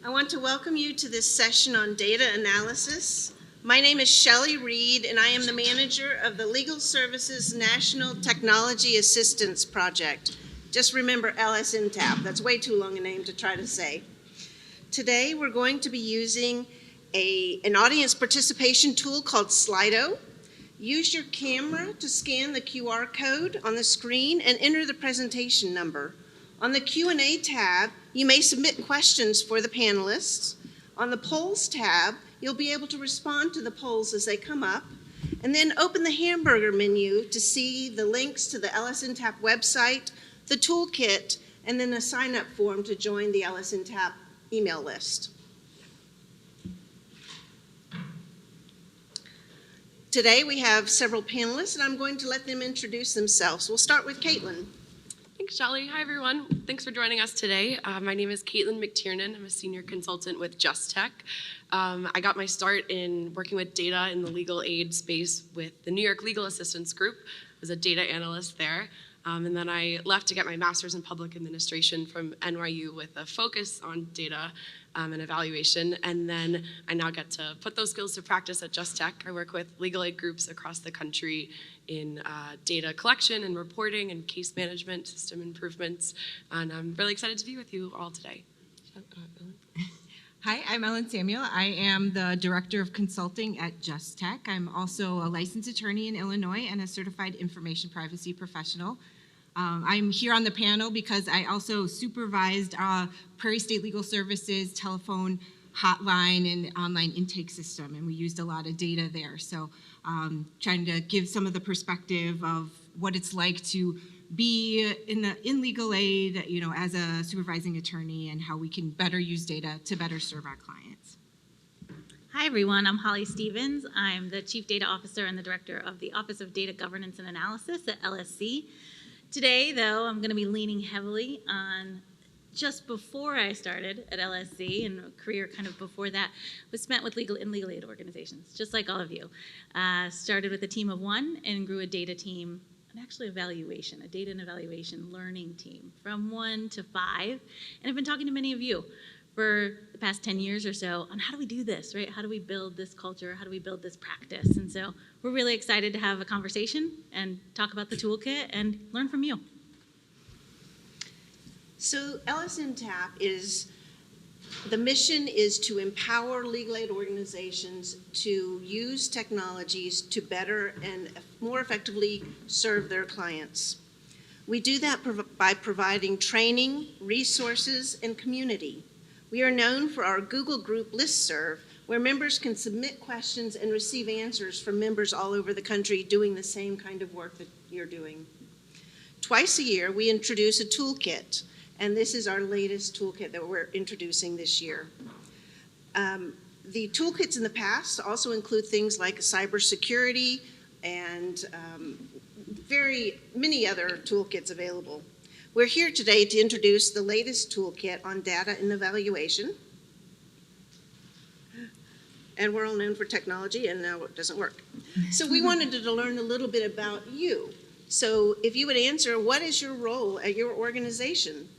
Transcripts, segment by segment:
I want to welcome you to this session on data analysis. My name is Shelley Reed, and I am the manager of the Legal Services National Technology Assistance Project. Just remember LSNTAP. That's way too long a name to try to say. Today, we're going to be using an audience participation tool called Slido. Use your camera to scan the QR code on the screen and enter the presentation number. On the Q&A tab, you may submit questions for the panelists. On the polls tab, you'll be able to respond to the polls as they come up. And then open the hamburger menu to see the links to the LSNTAP website, the toolkit, and then a sign-up form to join the LSNTAP email list. Today we have several panelists, and I'm going to let them introduce themselves. We'll start with Caitlin. Thanks, Shelley. Hi, everyone. Thanks for joining us today. My name is Caitlin McTiernan. I'm a senior consultant with Just Tech. I got my start in working with data in the legal aid space with the New York Legal Assistance Group. I was a data analyst there. And then I left to get my master's in public administration from NYU with a focus on data and evaluation. And then I now get to put those skills to practice at Just Tech. I work with legal aid groups across the country in data collection and reporting and case management, system improvements. And I'm really excited to be with you all today. Hi, I'm Ellen Samuel. I am the Director of Consulting at Just Tech. I'm also a licensed attorney in Illinois and a certified information privacy professional. I'm here on the panel because I also supervised Prairie State Legal Services telephone hotline and online intake system, and we used a lot of data there. So trying to give some of the perspective of what it's like to be in legal aid, as a supervising attorney, and how we can better use data to better serve our clients. Hi everyone, I'm Holly Stevens. I'm the Chief Data Officer and the Director of the Office of Data Governance and Analysis at LSC. Today, though, I'm going to be leaning heavily on just before I started at LSC, and a career kind of before that was spent with legal aid organizations, just like all of you. Started with a team of one and grew a data team, and actually a data and evaluation learning team from 1 to 5. And I've been talking to many of you for the past 10 years or so on how do we do this, right? How do we build this culture? How do we build this practice? And so we're really excited to have a conversation and talk about the toolkit and learn from you. So LSNTAP the mission is to empower legal aid organizations to use technologies to better and more effectively serve their clients. We do that by providing training, resources, and community. We are known for our Google Group listserv, where members can submit questions and receive answers from members all over the country doing the same kind of work that you're doing. Twice a year, we introduce a toolkit, and this is our latest toolkit that we're introducing this year. The toolkits in the past also include things like cybersecurity and very many other toolkits available. We're here today to introduce the latest toolkit on data and evaluation. And we're all known for technology, and now it doesn't work. So we wanted to learn a little bit about you. So if you would answer, what is your role at your organization?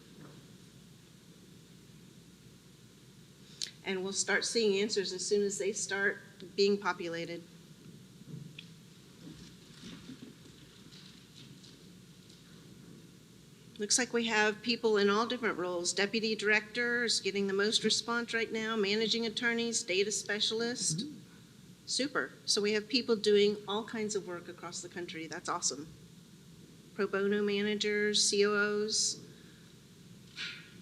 And we'll start seeing answers as soon as they start being populated. Looks like we have people in all different roles. Deputy director is getting the most response right now, managing attorneys, data specialist. Mm-hmm. Super. So we have people doing all kinds of work across the country. That's awesome. Pro bono managers, COOs.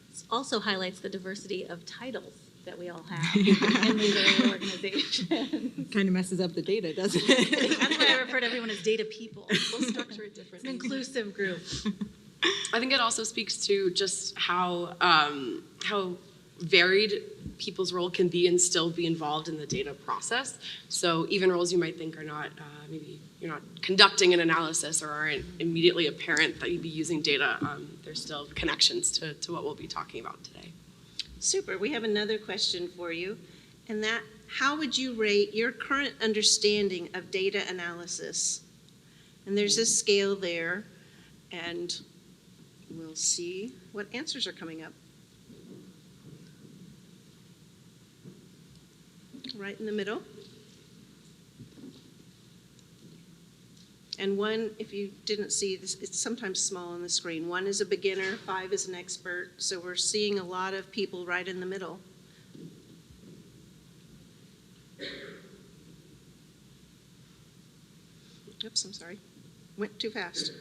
This also highlights the diversity of titles that we all have in legal aid organizations. Kind of messes up the data, doesn't it? That's why I refer to everyone as data people. We'll structure it differently. It's an inclusive group. I think it also speaks to just how varied people's role can be and still be involved in the data process. So even roles you might think are not, maybe you're not conducting an analysis or aren't immediately apparent that you'd be using data, there's still connections to what we'll be talking about today. Super. We have another question for you, and that, how would you rate your current understanding of data analysis? And there's a scale there, and we'll see what answers are coming up. right in the middle. And one, if you didn't see this, it's sometimes small on the screen. 1 is a beginner, 5 is an expert. So we're seeing a lot of people right in the middle. Oops, I'm sorry. Went too fast.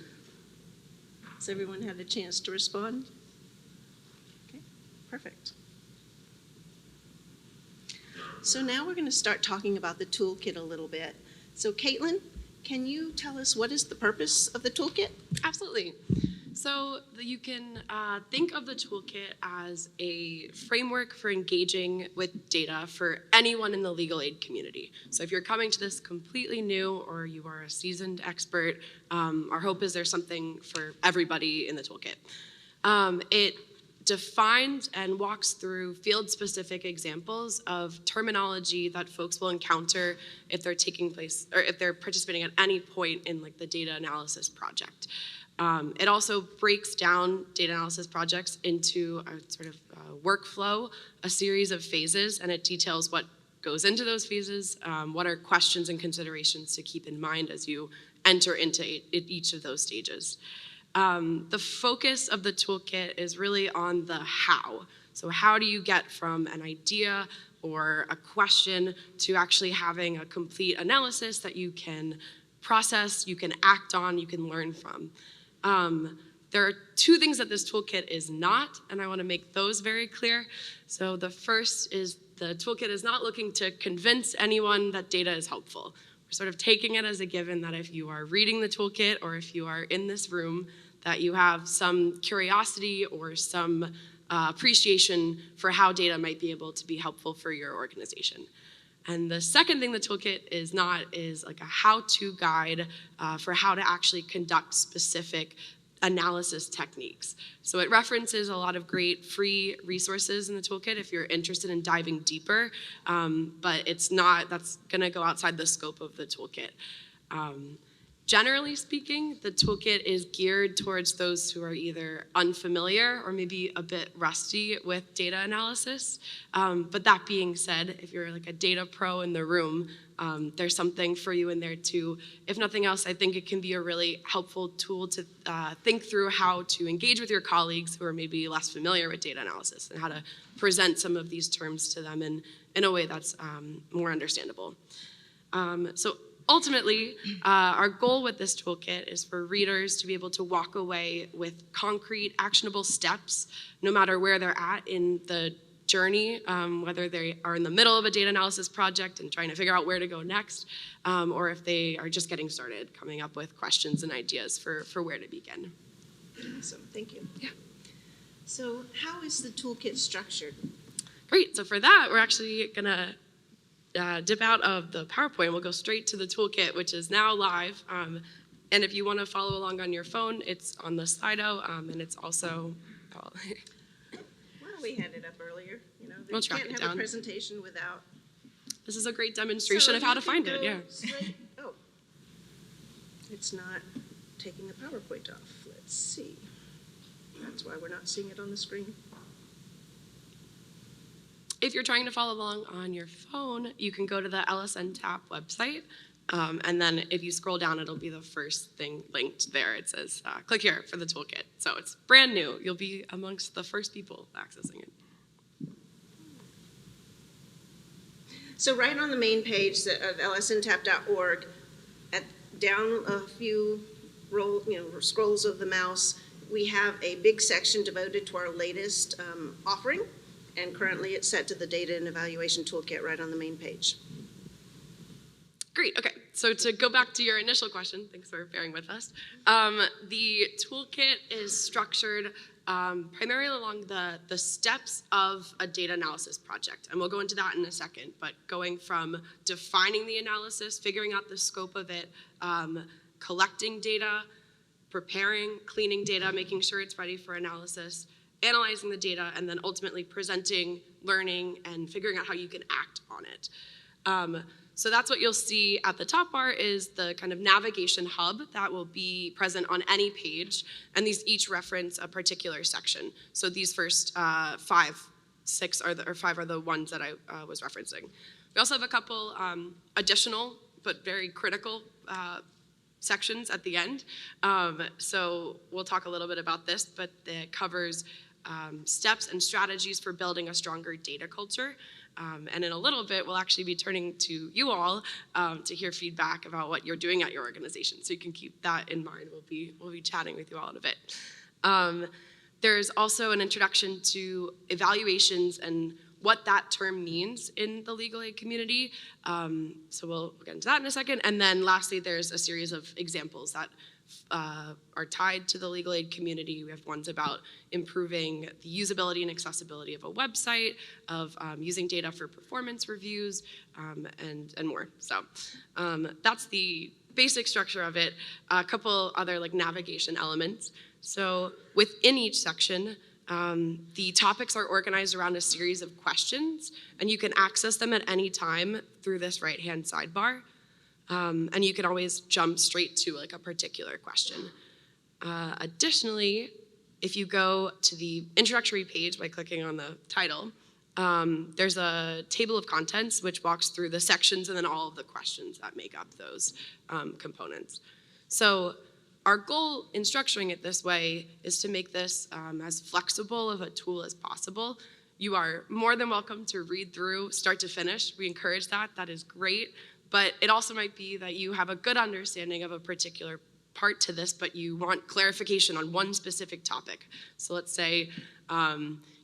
Has everyone had a chance to respond? Okay, perfect. So now we're going to start talking about the toolkit a little bit. So Caitlin, can you tell us what is the purpose of the toolkit? Absolutely. So you can think of the toolkit as a framework for engaging with data for anyone in the legal aid community. So if you're coming to this completely new or you are a seasoned expert, our hope is there's something for everybody in the toolkit. It defines and walks through field-specific examples of terminology that folks will encounter if they're taking place or if they're participating at any point in like the data analysis project. It also breaks down data analysis projects into a sort of workflow, a series of phases, and it details what goes into those phases, what are questions and considerations to keep in mind as you enter into each of those stages. The focus of the toolkit is really on the how. So how do you get from an idea or a question to actually having a complete analysis that you can process, you can act on, you can learn from. There are 2 things that this toolkit is not, and I want to make those very clear. So the first is the toolkit is not looking to convince anyone that data is helpful. We're sort of taking it as a given that if you are reading the toolkit or if you are in this room, that you have some curiosity or some appreciation for how data might be able to be helpful for your organization. And the second thing the toolkit is not is like a how-to guide for how to actually conduct specific analysis techniques. So it references a lot of great free resources in the toolkit if you're interested in diving deeper, but it's not, that's gonna go outside the scope of the toolkit. Generally speaking, the toolkit is geared towards those who are either unfamiliar or maybe a bit rusty with data analysis. But that being said, if you're like a data pro in the room, there's something for you in there too. If nothing else, I think it can be a really helpful tool to think through how to engage with your colleagues who are maybe less familiar with data analysis and how to present some of these terms to them in a way that's more understandable. So ultimately, our goal with this toolkit is for readers to be able to walk away with concrete, actionable steps, no matter where they're at in the journey, whether they are in the middle of a data analysis project and trying to figure out where to go next, or if they are just getting started, coming up with questions and ideas for where to begin. Awesome, thank you. Yeah. So how is the toolkit structured? Great, so for that, we're actually gonna dip out of the PowerPoint. We'll go straight to the toolkit, which is now live. And if you want to follow along on your phone, it's on the Slido, and it's also. Well, we had it up earlier. You know, We'll you track can't it have down. a presentation without. This is a great demonstration So of how you to can find it. go Yeah. straight- oh, it's not taking the PowerPoint off. Let's see. That's why we're not seeing it on the screen. If you're trying to follow along on your phone, you can go to the LSN TAP website, and then if you scroll down, it'll be the first thing linked there. It says, click here for the toolkit. So it's brand new. You'll be amongst the first people accessing it. So right on the main page of lsntap.org, down a few scrolls of the mouse, we have a big section devoted to our latest offering. And currently it's set to the Data and Evaluation Toolkit right on the main page. Great, okay. So to go back to your initial question, thanks for bearing with us. The toolkit is structured primarily along the steps of a data analysis project. And we'll go into that in a second, but going from defining the analysis, figuring out the scope of it, collecting data, preparing, cleaning data, making sure it's ready for analysis, analyzing the data, and then ultimately presenting, learning, and figuring out how you can act on it. So that's what you'll see at the top bar is the kind of navigation hub that will be present on any page, and these each reference a particular section. So these first 5 five are the ones that I was referencing. We also have a couple additional but very critical sections at the end. So we'll talk a little bit about this, but it covers steps and strategies for building a stronger data culture. And in a little bit, we'll actually be turning to you all to hear feedback about what you're doing at your organization. So you can keep that in mind. We'll be chatting with you all in a bit. There's also an introduction to evaluations and what that term means in the legal aid community. So we'll get into that in a second. And then lastly, there's a series of examples that are tied to the legal aid community. We have ones about improving the usability and accessibility of a website, of using data for performance reviews, and more. So that's the basic structure of it. A couple other navigation elements. So within each section, the topics are organized around a series of questions, and you can access them at any time through this right-hand sidebar. And you can always jump straight to a particular question. Additionally, if you go to the introductory page by clicking on the title, there's a table of contents which walks through the sections and then all of the questions that make up those components. So our goal in structuring it this way is to make this as flexible of a tool as possible. You are more than welcome to read through start to finish. We encourage that. That is great. But it also might be that you have a good understanding of a particular part to this, but you want clarification on one specific topic. So let's say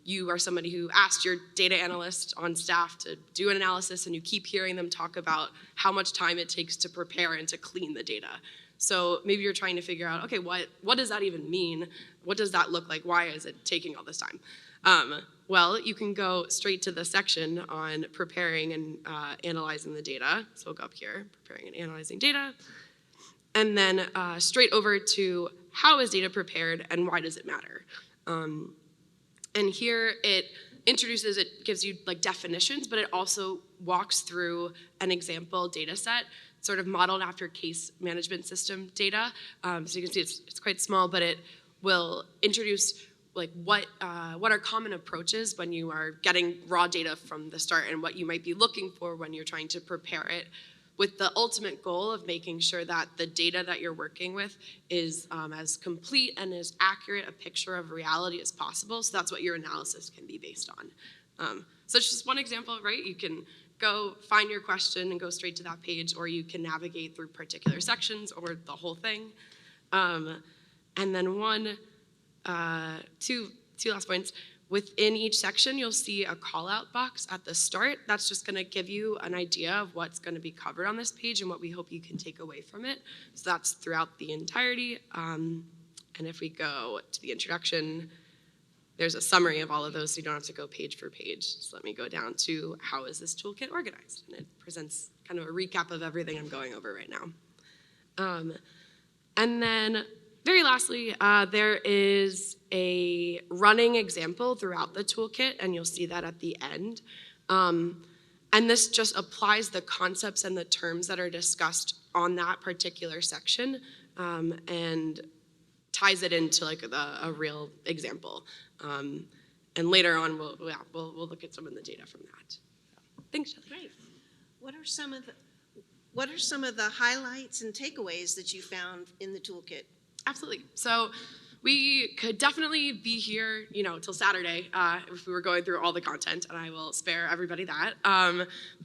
you are somebody who asked your data analyst on staff to do an analysis, and you keep hearing them talk about how much time it takes to prepare and to clean the data. So maybe you're trying to figure out, okay, what does that even mean? What does that look like? Why is it taking all this time? Well, you can go straight to the section on preparing and analyzing the data. So we'll go up here, preparing and analyzing data. And then straight over to how is data prepared and why does it matter? And here it gives you definitions, but it also walks through an example data set, sort of modeled after case management system data. So you can see it's quite small, but it will introduce what are common approaches when you are getting raw data from the start and what you might be looking for when you're trying to prepare it, with the ultimate goal of making sure that the data that you're working with is as complete and as accurate a picture of reality as possible. So that's what your analysis can be based on. So it's just one example, right? You can go find your question and go straight to that page, or you can navigate through particular sections or the whole thing. And then two last points. Within each section, you'll see a call-out box at the start. That's just going to give you an idea of what's going to be covered on this page and what we hope you can take away from it. So that's throughout the entirety. And if we go to the introduction, there's a summary of all of those, so you don't have to go page for page. So let me go down to how is this toolkit organized? And it presents kind of a recap of everything I'm going over right now. And then very lastly, there is a running example throughout the toolkit, and you'll see that at the end. And this just applies the concepts and the terms that are discussed on that particular section and ties it into a real example. And later on, we'll look at some of the data from that. Thanks, Shelley. Great. What are some of the highlights and takeaways that you found in the toolkit? Absolutely. So we could definitely be here, till Saturday if we were going through all the content, and I will spare everybody that.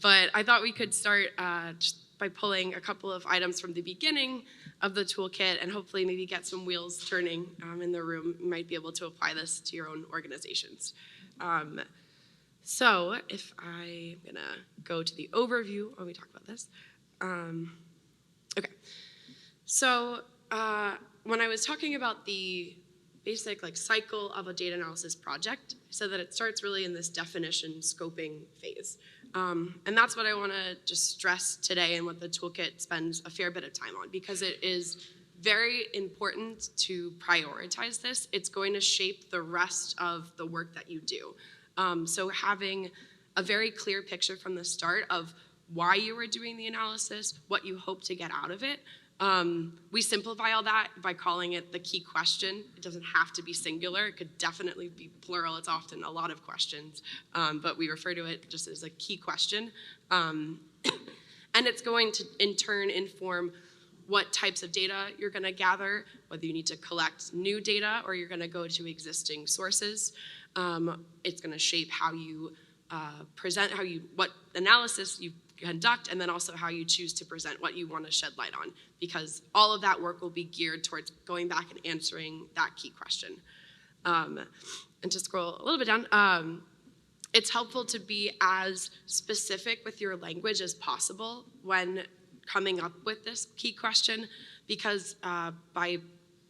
But I thought we could start just by pulling a couple of items from the beginning of the toolkit and hopefully maybe get some wheels turning in the room. You might be able to apply this to your own organizations. So if I'm going to go to the overview when we talk about this. Okay. So when I was talking about the basic cycle of a data analysis project, I said that it starts really in this definition scoping phase. And that's what I want to just stress today and what the toolkit spends a fair bit of time on, because it is very important to prioritize this. It's going to shape the rest of the work that you do. So having a very clear picture from the start of why you were doing the analysis, what you hope to get out of it, We simplify all that by calling it the key question. It doesn't have to be singular. It could definitely be plural. It's often a lot of questions, but we refer to it just as a key question. And it's going to, in turn, inform what types of data you're going to gather, whether you need to collect new data or you're going to go to existing sources. It's going to shape how you present, what analysis you conduct, and then also how you choose to present what you want to shed light on, because all of that work will be geared towards going back and answering that key question. And to scroll a little bit down, it's helpful to be as specific with your language as possible when coming up with this key question, because by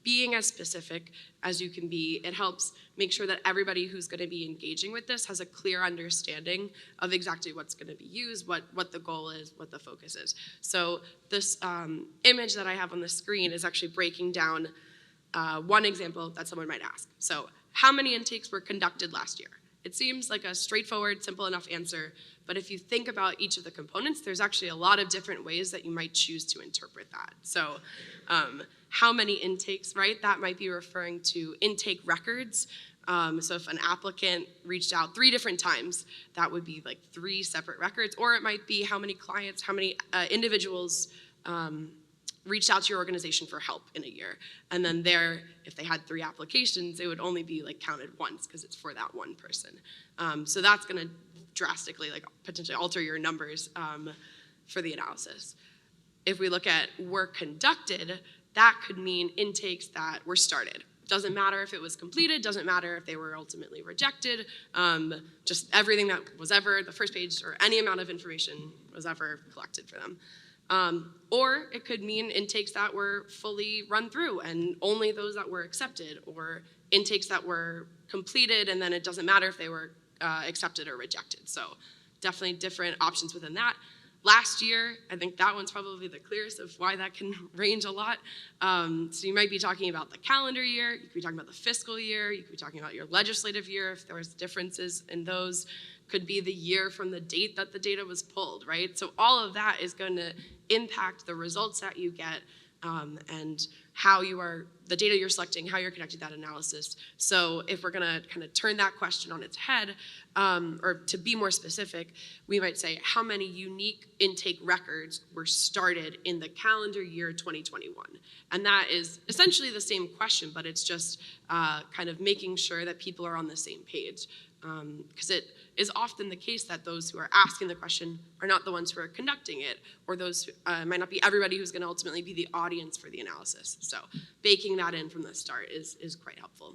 being as specific as you can be, it helps make sure that everybody who's going to be engaging with this has a clear understanding of exactly what's going to be used, what the goal is, what the focus is. So this image that I have on the screen is actually breaking down one example that someone might ask. So how many intakes were conducted last year? It seems like a straightforward, simple enough answer, but if you think about each of the components, there's actually a lot of different ways that you might choose to interpret that. So how many intakes, right? That might be referring to intake records. So if an applicant reached out 3 different times, that would be like 3 separate records, or it might be how many clients, how many individuals reached out to your organization for help in a year. And then there, if they had 3 applications, it would only be like counted once because it's for that one person. So that's gonna drastically like potentially alter your numbers for the analysis. If we look at work conducted, that could mean intakes that were started. Doesn't matter if it was completed, doesn't matter if they were ultimately rejected, just everything that was ever, the first page or any amount of information was ever collected for them. Or it could mean intakes that were fully run through and only those that were accepted, or intakes that were completed and then it doesn't matter if they were accepted or rejected. So definitely different options within that. Last year, I think that one's probably the clearest of why that can range a lot. So you might be talking about the calendar year, you could be talking about the fiscal year, you could be talking about your legislative year if there was differences in those. Could be the year from the date that the data was pulled, right? So all of that is going to impact the results that you get and how the data you're selecting, how you're conducting that analysis. So if we're gonna kind of turn that question on its head, or to be more specific, we might say how many unique intake records were started in the calendar year 2021? And that is essentially the same question, but it's just kind of making sure that people are on the same page. Because it is often the case that those who are asking the question are not the ones who are conducting it, or those might not be everybody who's going to ultimately be the audience for the analysis. So baking that in from the start is quite helpful.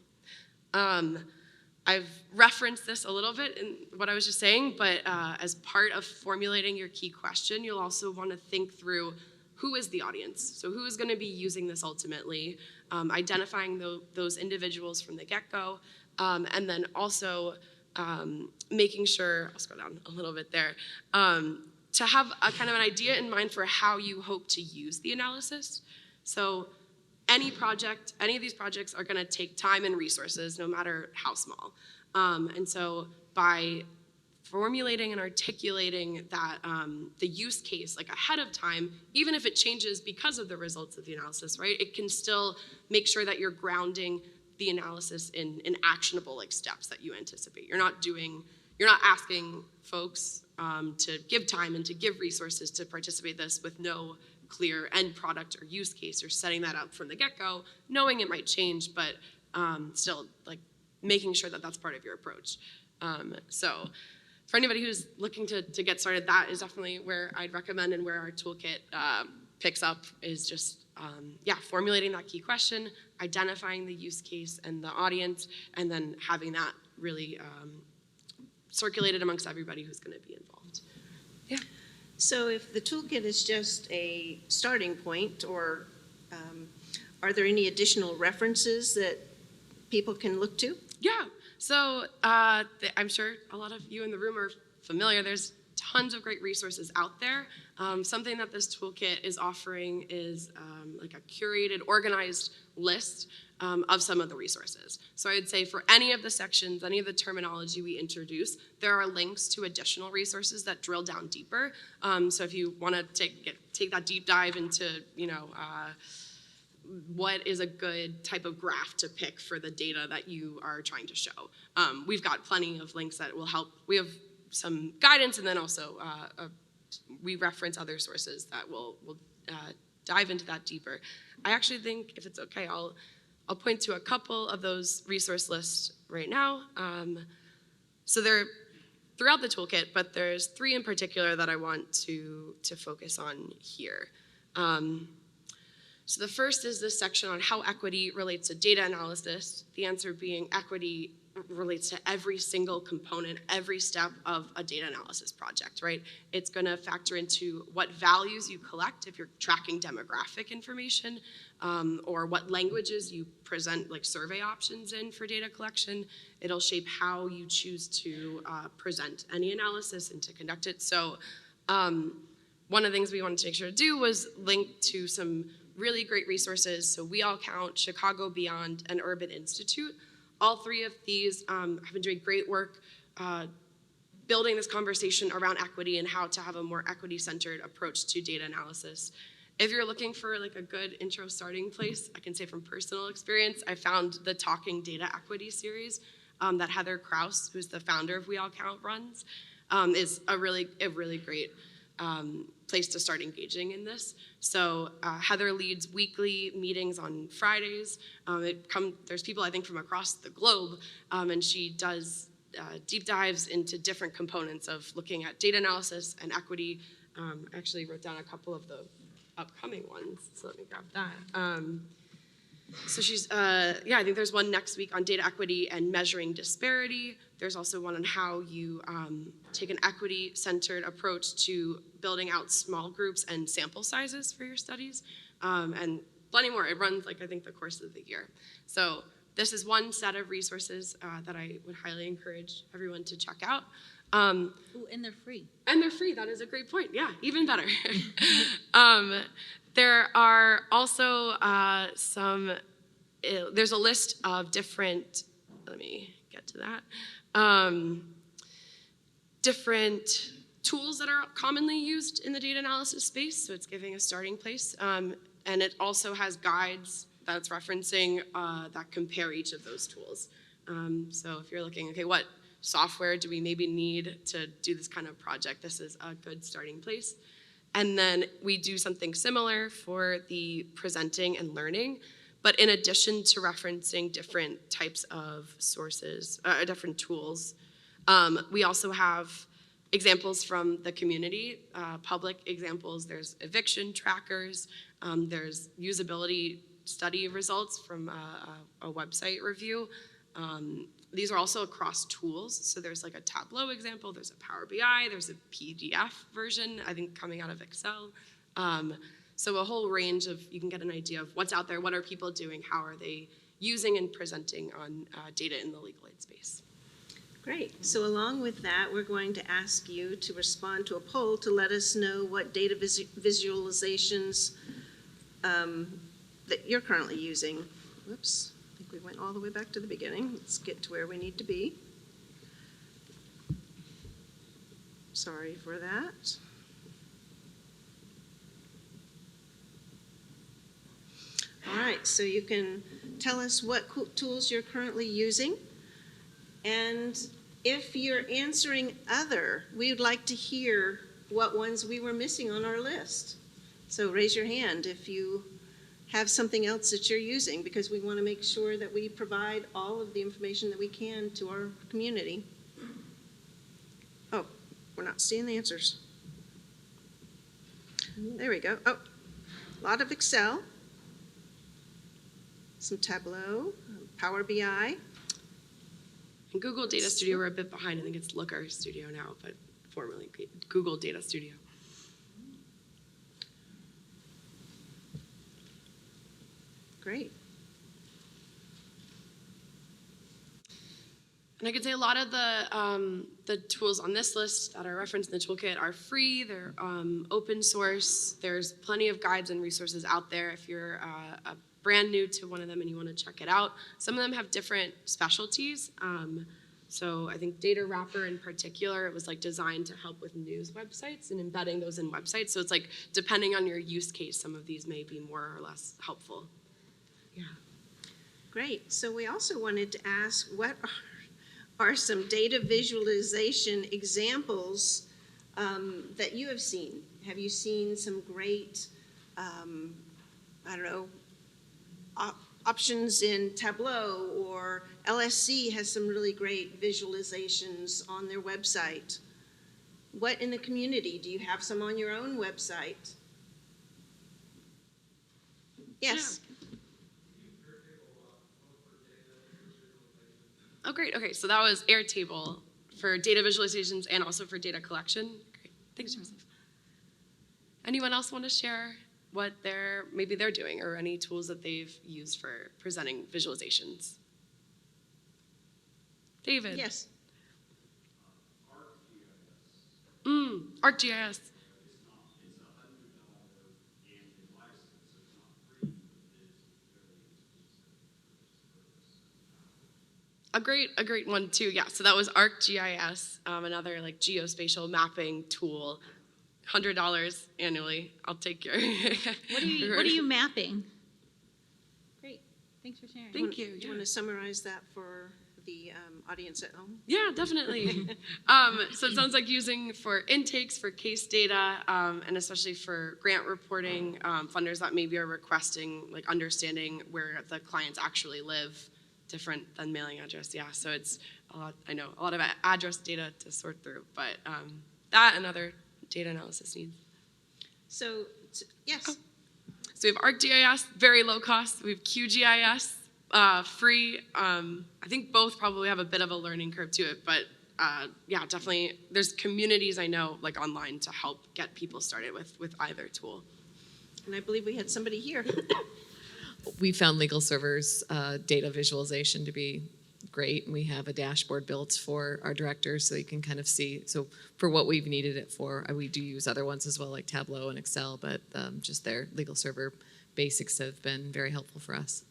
I've referenced this a little bit in what I was just saying, but as part of formulating your key question, you'll also want to think through who is the audience. So who is going to be using this ultimately, identifying those individuals from the get-go, and then also making sure, I'll scroll down a little bit there, to have a kind of an idea in mind for how you hope to use the analysis. So any of these projects are gonna take time and resources, no matter how small. And so by formulating and articulating that the use case like ahead of time, even if it changes because of the results of the analysis, right? It can still make sure that you're grounding the analysis in actionable like steps that you anticipate. You're not asking folks to give time and to give resources to participate this with no clear end product or use case. You're setting that up from the get-go, knowing it might change, but still like making sure that that's part of your approach. So for anybody who's looking to get started, that is definitely where I'd recommend and where our toolkit picks up is just formulating that key question, identifying the use case and the audience, and then having that really circulated amongst everybody who's going to be involved. Yeah. So if the toolkit is just a starting point, or are there any additional references that people can look to? Yeah. So I'm sure a lot of you in the room are familiar. There's tons of great resources out there. Something that this toolkit is offering is like a curated, organized list of some of the resources. So I would say for any of the sections, any of the terminology we introduce, there are links to additional resources that drill down deeper. So if you want to take that deep dive into, what is a good type of graph to pick for the data that you are trying to show, we've got plenty of links that will help. We have some guidance, and then also we reference other sources that will dive into that deeper. I actually think, if it's okay, I'll point to a couple of those resource lists right now. So they're throughout the toolkit, but there's 3 in particular that I want to focus on here. So the first is this section on how equity relates to data analysis, the answer being equity relates to every single component, every step of a data analysis project, right? It's gonna factor into what values you collect if you're tracking demographic information, or what languages you present like survey options in for data collection. It'll shape how you choose to present any analysis and to conduct it. So one of the things we wanted to make sure to do was link to some really great resources. So We All Count, Chicago Beyond, and Urban Institute. All 3 of these have been doing great work building this conversation around equity and how to have a more equity-centered approach to data analysis. If you're looking for like a good intro starting place, I can say from personal experience, I found the Talking Data Equity series that Heather Kraus, who's the founder of We All Count, runs, is a really great place to start engaging in this. So Heather leads weekly meetings on Fridays. There's people, I think, from across the globe, and she does deep dives into different components of looking at data analysis and equity. I actually wrote down a couple of the upcoming ones, so let me grab that. So she's, I think there's one next week on data equity and measuring disparity. There's also one on how you take an equity-centered approach to building out small groups and sample sizes for your studies, and plenty more. It runs, I think, the course of the year. So this is one set of resources that I would highly encourage everyone to check out. Ooh, and they're free. And they're free. That is a great point. Yeah, even better. There are also there's a list of different, let me get to that, different tools that are commonly used in the data analysis space, so it's giving a starting place. And it also has guides that's referencing that compare each of those tools. So if you're looking, okay, what software do we maybe need to do this kind of project, this is a good starting place. And then we do something similar for the presenting and learning, but in addition to referencing different types of sources, different tools, we also have examples from the community, public examples. There's eviction trackers, there's usability study results from a website review. These are also across tools. So there's like a Tableau example, there's a Power BI, there's a PDF version, I think coming out of Excel. So a whole range of, you can get an idea of what's out there, what are people doing, how are they using and presenting on data in the legal aid space. Great. So along with that, we're going to ask you to respond to a poll to let us know what data visualizations that you're currently using. Whoops. We went all the way back to the beginning. Let's get to where we need to be. Sorry for that. All right, so you can tell us what tools you're currently using. And if you're answering other, we would like to hear what ones we were missing on our list. So raise your hand if you have something else that you're using, because we want to make sure that we provide all of the information that we can to our community. Oh, we're not seeing the answers. There we go. Oh, a lot of Excel, some Tableau, Power BI. And Google Data Studio, we're a bit behind. I think it's Looker Studio now, but formerly Google Data Studio. Great. And I could say a lot of the tools on this list that are referenced in the toolkit are free, they're open source, there's plenty of guides and resources out there if you're brand new to one of them and you want to check it out. Some of them have different specialties. So I think Data Wrapper in particular, it was like designed to help with news websites and embedding those in websites. So it's like depending on your use case, some of these may be more or less helpful. Yeah. Great. So we also wanted to ask, what are some data visualization examples that you have seen? Have you seen some great, options in Tableau, or LSC has some really great visualizations on their website? What in the community? Do you have some on your own website? Yes. Oh, great. Okay, so that was Airtable for data visualizations and also for data collection. Great. Thanks, Joseph. Anyone else want to share what maybe they're doing or any tools that they've used for presenting visualizations? David. Yes. ArcGIS. A great one too. Yeah. So that was ArcGIS, another like geospatial mapping tool. $100 annually. I'll take your. What are you mapping? Great. Thanks for sharing. Thank you. Do you want to summarize that for the audience at home? Yeah, definitely. So it sounds like using for intakes, for case data, and especially for grant reporting, funders that maybe are requesting, like understanding where the clients actually live, different than mailing address. Yeah, so it's a lot of address data to sort through, but that and other data analysis needs. So, yes. So we have ArcGIS, very low cost. We have QGIS, free. I think both probably have a bit of a learning curve to it, but yeah, definitely. There's communities I know like online to help get people started with either tool. And I believe we had somebody here. We found LegalServer's data visualization to be great, and we have a dashboard built for our directors so you can kind of see. So for what we've needed it for, we do use other ones as well, like Tableau and Excel, but just their LegalServer basics have been very helpful for us.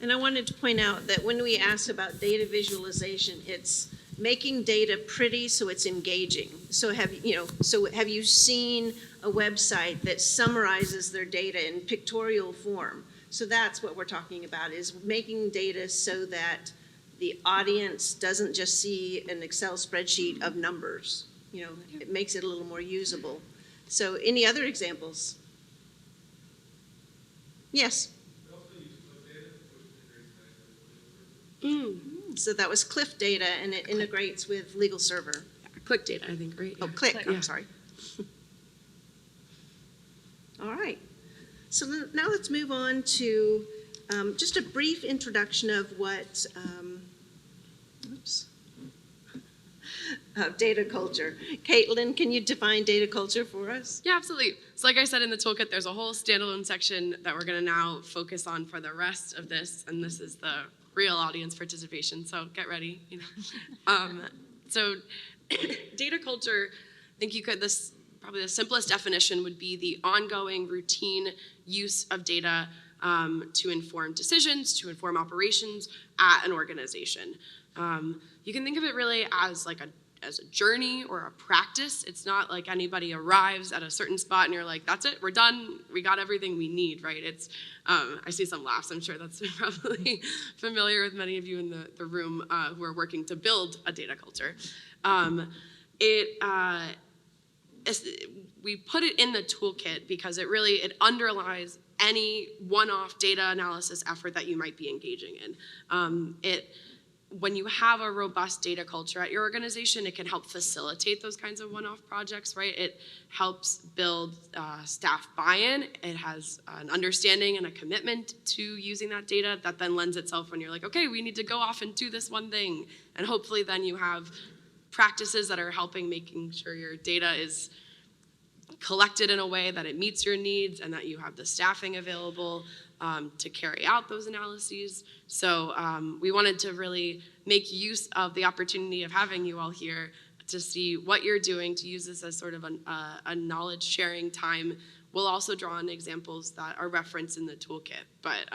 And I wanted to point out that when we ask about data visualization, it's making data pretty so it's engaging. So have you seen a website that summarizes their data in pictorial form? So that's what we're talking about, is making data so that the audience doesn't just see an Excel spreadsheet of numbers. It makes it a little more usable. So any other examples? Yes. So that was Cliff Data, and it integrates with LegalServer. Click data, I think, right? Oh, Yeah. Click, Yeah. I'm sorry. All right. So now let's move on to just a brief introduction of what, data culture. Caitlin, can you define data culture for us? Yeah, absolutely. So like I said in the toolkit, there's a whole standalone section that we're going to now focus on for the rest of this, and this is the real audience participation, so get ready. So data culture, I think probably the simplest definition would be the ongoing routine use of data to inform decisions, to inform operations at an organization. You can think of it really as as a journey or a practice. It's not like anybody arrives at a certain spot and you're like, that's it, we're done, we got everything we need, right? It's, I see some laughs, I'm sure that's probably familiar with many of you in the room who are working to build a data culture. We put it in the toolkit because it underlies any one-off data analysis effort that you might be engaging in. When you have a robust data culture at your organization, it can help facilitate those kinds of one-off projects, right? It helps build staff buy-in. It has an understanding and a commitment to using that data that then lends itself when you're like, okay, we need to go off and do this one thing. And hopefully then you have practices that are helping making sure your data is collected in a way that it meets your needs and that you have the staffing available to carry out those analyses. So we wanted to really make use of the opportunity of having you all here to see what you're doing, to use this as sort of a knowledge sharing time we'll also draw on examples that are referenced in the toolkit, but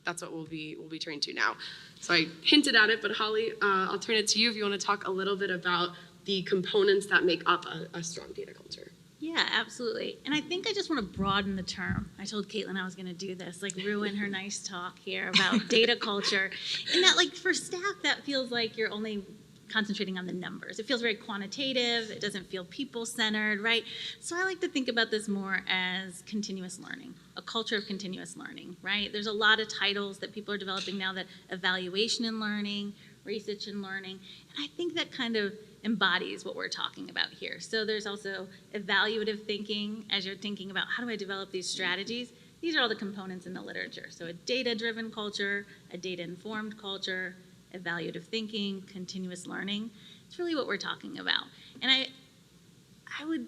that's what we'll be turning to now. So I hinted at it, but Holly, I'll turn it to you if you want to talk a little bit about the components that make up a strong data culture. Yeah, absolutely. And I think I just want to broaden the term. I told Caitlin I was going to do this, like ruin her nice talk here about data culture. And that, like, for staff, that feels like you're only concentrating on the numbers. It feels very quantitative. It doesn't feel people-centered, right? So I like to think about this more as continuous learning, a culture of continuous learning, right? There's a lot of titles that people are developing now, that evaluation and learning, research and learning, and I think that kind of embodies what we're talking about here. So there's also evaluative thinking as you're thinking about how do I develop these strategies. These are all the components in the literature. So a data-driven culture, a data-informed culture, evaluative thinking, continuous learning. It's really what we're talking about. And I would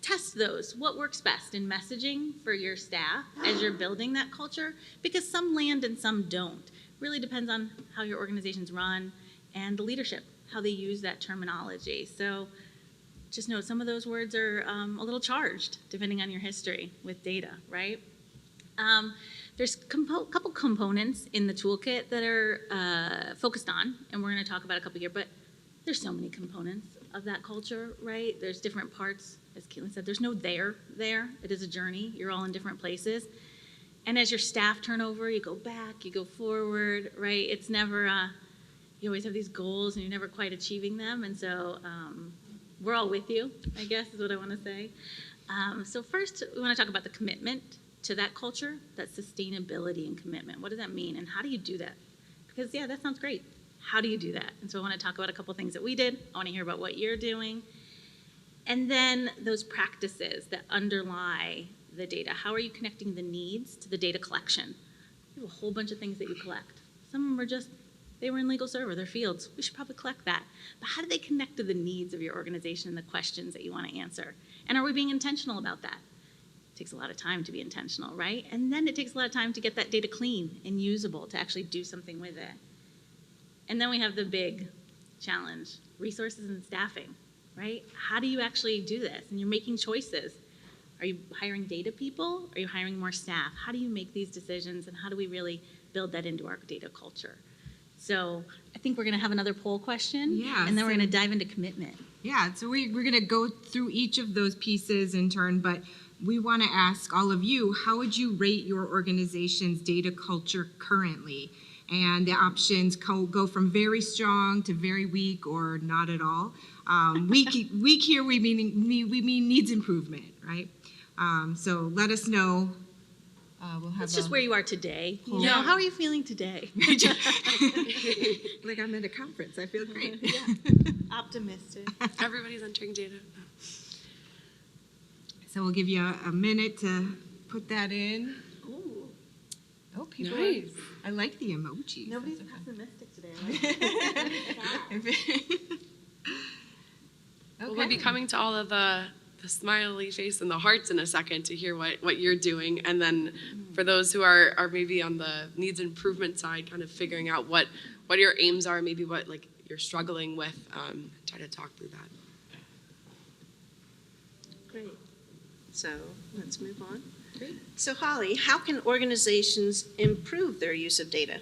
test those. What works best in messaging for your staff as you're building that culture? Because some land and some don't. Really depends on how your organization's run and the leadership, how they use that terminology. So just know some of those words are a little charged, depending on your history with data, right? There's a couple components in the toolkit that are focused on, and we're going to talk about a couple here, but there's so many components of that culture, right? There's different parts, as Caitlin said, there's no there. It is a journey. You're all in different places. And as your staff turn over, you go back, you go forward, right? It's never, you always have these goals and you're never quite achieving them. And so we're all with you, I guess is what I want to say. So first, we want to talk about the commitment to that culture, that sustainability and commitment. What does that mean, and how do you do that? Because, yeah, that sounds great. How do you do that? And so I want to talk about a couple things that we did. I want to hear about what you're doing. And then those practices that underlie the data. How are you connecting the needs to the data collection? You have a whole bunch of things that you collect. Some of them are just, they were in legal server, they're fields. We should probably collect that. But how do they connect to the needs of your organization and the questions that you want to answer? And are we being intentional about that? Takes a lot of time to be intentional, right? And then it takes a lot of time to get that data clean and usable, to actually do something with it. And then we have the big challenge, resources and staffing, right? How do you actually do this? And you're making choices. Are you hiring data people? Are you hiring more staff? How do you make these decisions, and how do we really build that into our data culture? So I think we're going to have another poll question, Yeah, and then we're so- going to dive into commitment. Yeah, so we're going to go through each of those pieces in turn, but we want to ask all of you, how would you rate your organization's data culture currently? And the options go from very strong to very weak or not at all. Weak here, we mean needs improvement, right? So let us know. We'll have It's just where you are today. You know, Yeah. how are you feeling today? like I'm at a conference. I feel great. Optimistic. Everybody's entering data. So we'll give you a minute to put that in. Ooh, Oh, people! Nice. I like the emojis. nobody's pessimistic today. We'll be coming to all of the smiley face and the hearts in a second to hear what you're doing. And then for those who are maybe on the needs improvement side, kind of figuring out what your aims are, maybe what like you're struggling with, try to talk through that. Great. So let's move on. Great. So Holly, how can organizations improve their use of data?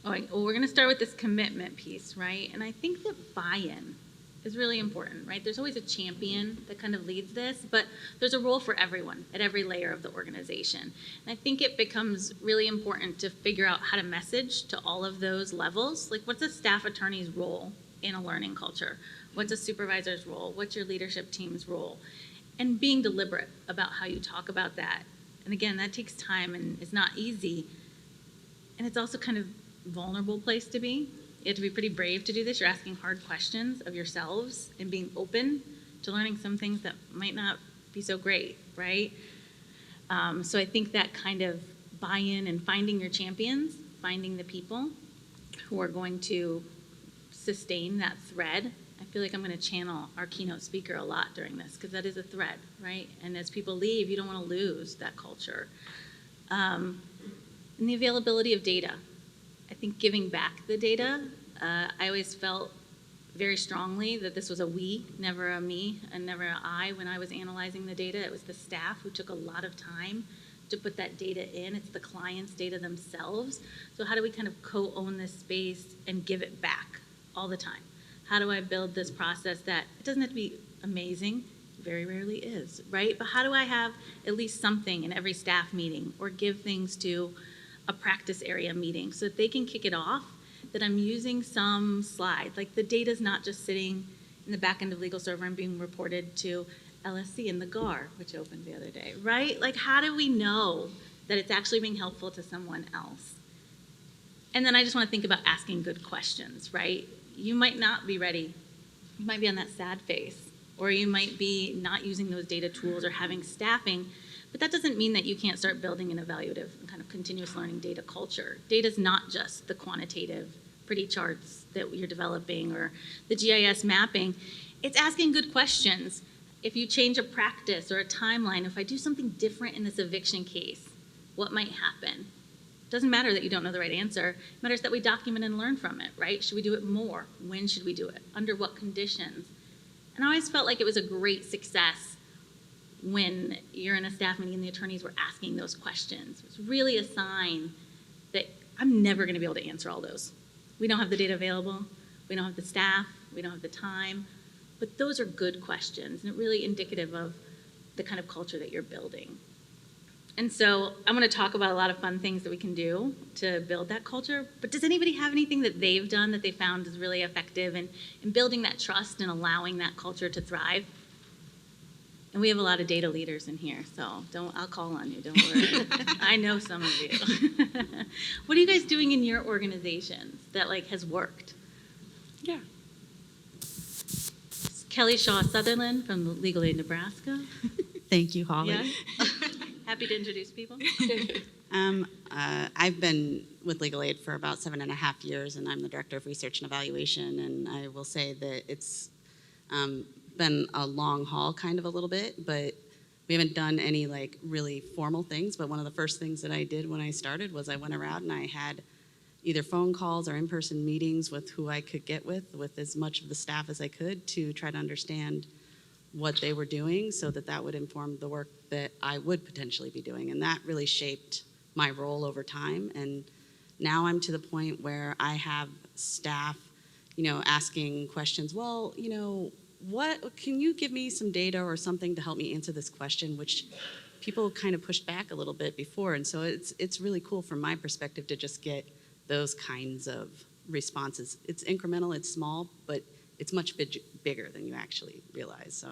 All right, well, we're going to start with this commitment piece, right? And I think that buy-in is really important, right? There's always a champion that kind of leads this, but there's a role for everyone at every layer of the organization. And I think it becomes really important to figure out how to message to all of those levels. Like, what's a staff attorney's role in a learning culture? What's a supervisor's role? What's your leadership team's role? And being deliberate about how you talk about that. And again, that takes time and is not easy. And it's also kind of a vulnerable place to be. You have to be pretty brave to do this. You're asking hard questions of yourselves and being open to learning some things that might not be so great, right? So I think that kind of buy-in and finding your champions, finding the people who are going to sustain that thread. I feel like I'm going to channel our keynote speaker a lot during this, because that is a thread, right? And as people leave, you don't want to lose that culture. And the availability of data. I think giving back the data, I always felt very strongly that this was a we, never a me, and never a I when I was analyzing the data. It was the staff who took a lot of time to put that data in. It's the client's data themselves. So how do we kind of co-own this space and give it back all the time? How do I build this process that it doesn't have to be amazing, very rarely is, right? But how do I have at least something in every staff meeting or give things to a practice area meeting so that they can kick it off, that I'm using some slide. Like the data's not just sitting in the back end of Legal Server and being reported to LSC and the GAR, which opened the other day, right? Like how do we know that it's actually being helpful to someone else? And then I just want to think about asking good questions, right? You might not be ready. You might be on that sad face, or you might be not using those data tools or having staffing, but that doesn't mean that you can't start building an evaluative and kind of continuous learning data culture. Data's not just the quantitative pretty charts that you're developing or the GIS mapping. It's asking good questions. If you change a practice or a timeline, if I do something different in this eviction case, what might happen? Doesn't matter that you don't know the right answer. It matters that we document and learn from it, right? Should we do it more? When should we do it? Under what conditions? And I always felt like it was a great success when you're in a staff meeting and the attorneys were asking those questions. It was really a sign that I'm never going to be able to answer all those. We don't have the data available. We don't have the staff. We don't have the time. But those are good questions and really indicative of the kind of culture that you're building. And so I'm going to talk about a lot of fun things that we can do to build that culture. But does anybody have anything that they've done that they found is really effective in building that trust and allowing that culture to thrive? And we have a lot of data leaders in here, so I'll call on you, don't worry. I know some of you. What are you guys doing in your organizations that has worked? Yeah. Kelly Shaw Sutherland from Legal Aid Nebraska. Thank you, Holly. Yes. Happy to introduce people. I've been with Legal Aid for about 7.5 years, and I'm the Director of Research and Evaluation, and I will say that it's been a long haul kind of a little bit, but we haven't done any really formal things. But one of the first things that I did when I started was I went around and I had either phone calls or in-person meetings with who I could get with as much of the staff as I could to try to understand what they were doing so that would inform the work that I would potentially be doing. And that really shaped my role over time. And now I'm to the point where I have staff, asking questions, well, what can you give me some data or something to help me answer this question, which people kind of pushed back a little bit before. And so it's really cool from my perspective to just get those kinds of responses. It's incremental, it's small, but it's much bigger than you actually realize. So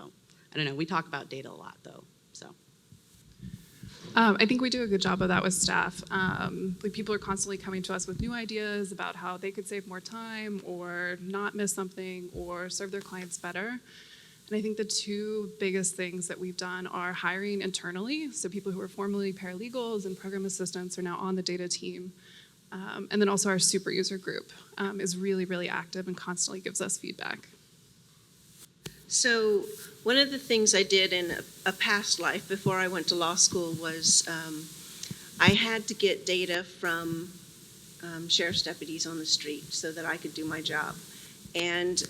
I don't know, we talk about data a lot though, so. I think we do a good job of that with staff. People are constantly coming to us with new ideas about how they could save more time or not miss something or serve their clients better. And I think the two biggest things that we've done are hiring internally. So people who were formerly paralegals and program assistants are now on the data team. And then also our super user group is really, really active and constantly gives us feedback. So one of the things I did in a past life before I went to law school was I had to get data from sheriff's deputies on the street so that I could do my job. And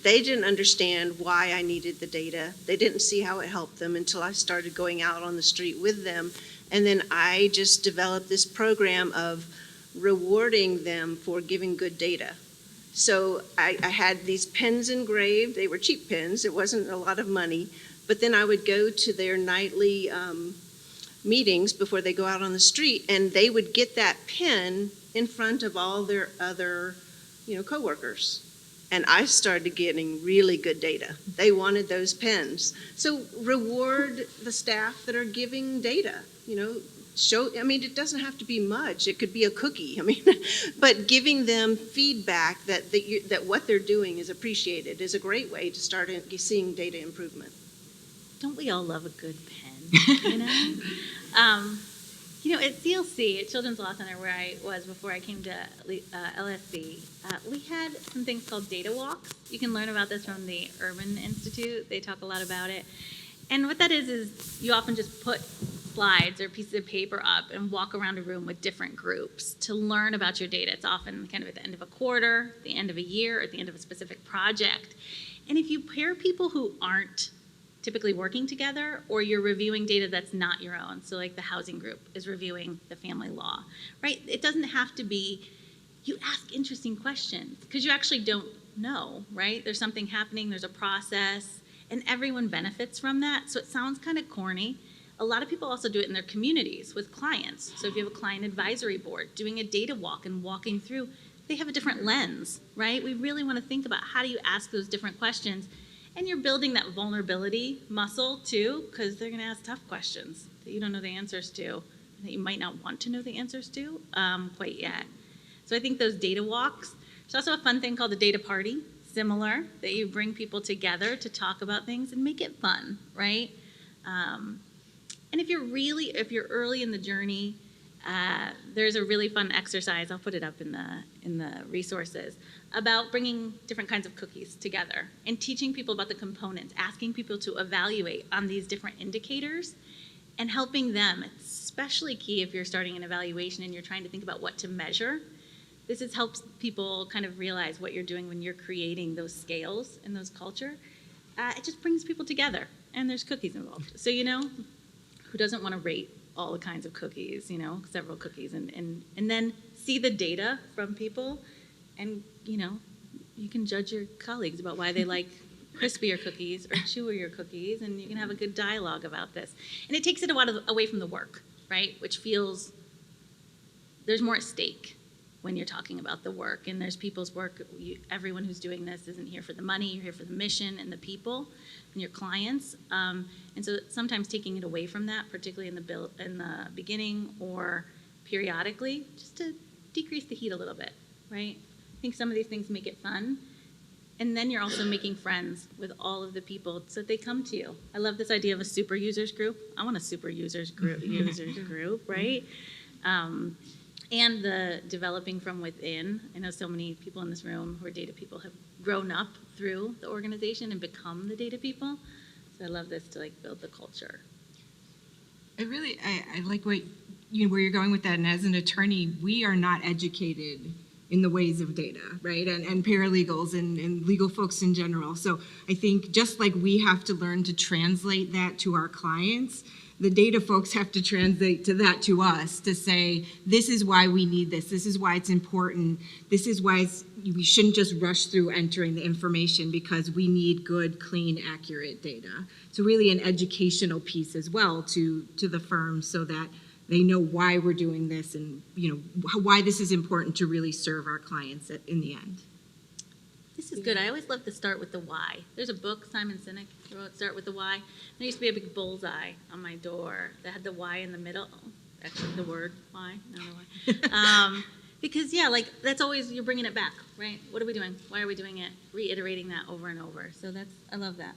they didn't understand why I needed the data. They didn't see how it helped them until I started going out on the street with them. And then I just developed this program of rewarding them for giving good data. So I had these pens engraved. They were cheap pens. It wasn't a lot of money. But then I would go to their nightly meetings before they go out on the street, and they would get that pen in front of all their other, coworkers. And I started getting really good data. They wanted those pens. So reward the staff that are giving data, it doesn't have to be much. It could be a cookie. But giving them feedback that what they're doing is appreciated is a great way to start seeing data improvement. Don't we all love a good pen, At CLC, at Children's Law Center, where I was before I came to LSC, we had some things called data walks. You can learn about this from the Urban Institute. They talk a lot about it. And what that is you often just put slides or pieces of paper up and walk around a room with different groups to learn about your data. It's often kind of at the end of a quarter, the end of a year, or at the end of a specific project. And if you pair people who aren't typically working together, or you're reviewing data that's not your own, so like the housing group is reviewing the family law, right? It doesn't have to be, you ask interesting questions because you actually don't know, right? There's something happening, there's a process, and everyone benefits from that. So it sounds kind of corny. A lot of people also do it in their communities with clients. So if you have a client advisory board, doing a data walk and walking through, they have a different lens, right? We really want to think about how do you ask those different questions. And you're building that vulnerability muscle too, because they're going to ask tough questions that you don't know the answers to, that you might not want to know the answers to quite yet. So I think those data walks. There's also a fun thing called the data party, similar, that you bring people together to talk about things and make it fun, right? And if you're early in the journey, there's a really fun exercise, I'll put it up in the resources, about bringing different kinds of cookies together and teaching people about the components, asking people to evaluate on these different indicators and helping them. It's especially key if you're starting an evaluation and you're trying to think about what to measure. This helps people kind of realize what you're doing when you're creating those scales in those culture. It just brings people together, and there's cookies involved. So, who doesn't want to rate all the kinds of cookies, several cookies, and then see the data from people, and, you can judge your colleagues about why they like crispier cookies or chewier cookies, and you can have a good dialogue about this. And it takes it away from the work, right, which feels there's more at stake when you're talking about the work, and there's people's work. Everyone who's doing this isn't here for the money, you're here for the mission and the people and your clients. And so sometimes taking it away from that, particularly in the beginning or periodically, just to decrease the heat a little bit, right? I think some of these things make it fun. And then you're also making friends with all of the people so that they come to you. I love this idea of a super users group. I want a super users group, right? And the developing from within. I know so many people in this room who are data people have grown up through the organization and become the data people. So I love this to build the culture. I like where you're going with that. And as an attorney, we are not educated in the ways of data, right? And paralegals and legal folks in general. So I think just like we have to learn to translate that to our clients, the data folks have to translate that to us to say, this is why we need this is why it's important, this is why we shouldn't just rush through entering the information because we need good, clean, accurate data. So really an educational piece as well to the firm so that they know why we're doing this and why this is important to really serve our clients in the end. This is good. I always love to start with the why. There's a book, Simon Sinek wrote, Start with the Why. There used to be a big bullseye on my door that had the why in the middle. Oh, actually, the word why, not the why. Because, that's always, you're bringing it back, right? What are we doing? Why are we doing it? Reiterating that over and over. So I love that.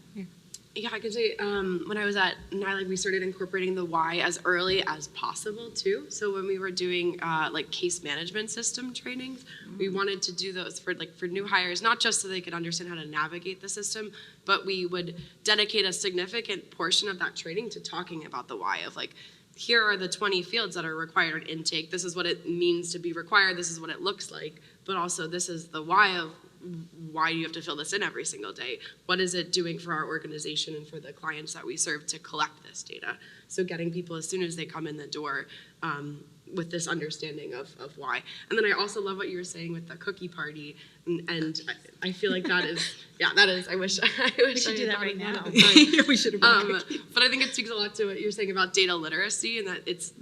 Yeah, I can say when I was at NILAG, we started incorporating the why as early as possible too. So when we were doing case management system trainings, we wanted to do those for new hires, not just so they could understand how to navigate the system, but we would dedicate a significant portion of that training to talking about the why of here are the 20 fields that are required in intake. This is what it means to be required. This is what it looks like. But also this is the why of why do you have to fill this in every single day? What is it doing for our organization and for the clients that we serve to collect this data? So getting people as soon as they come in the door with this understanding of why. And then I also love what you were saying with the cookie party. And I feel like that is, I wish We should do that right now. We should have but I think it speaks a lot to what you're saying about data literacy and that it's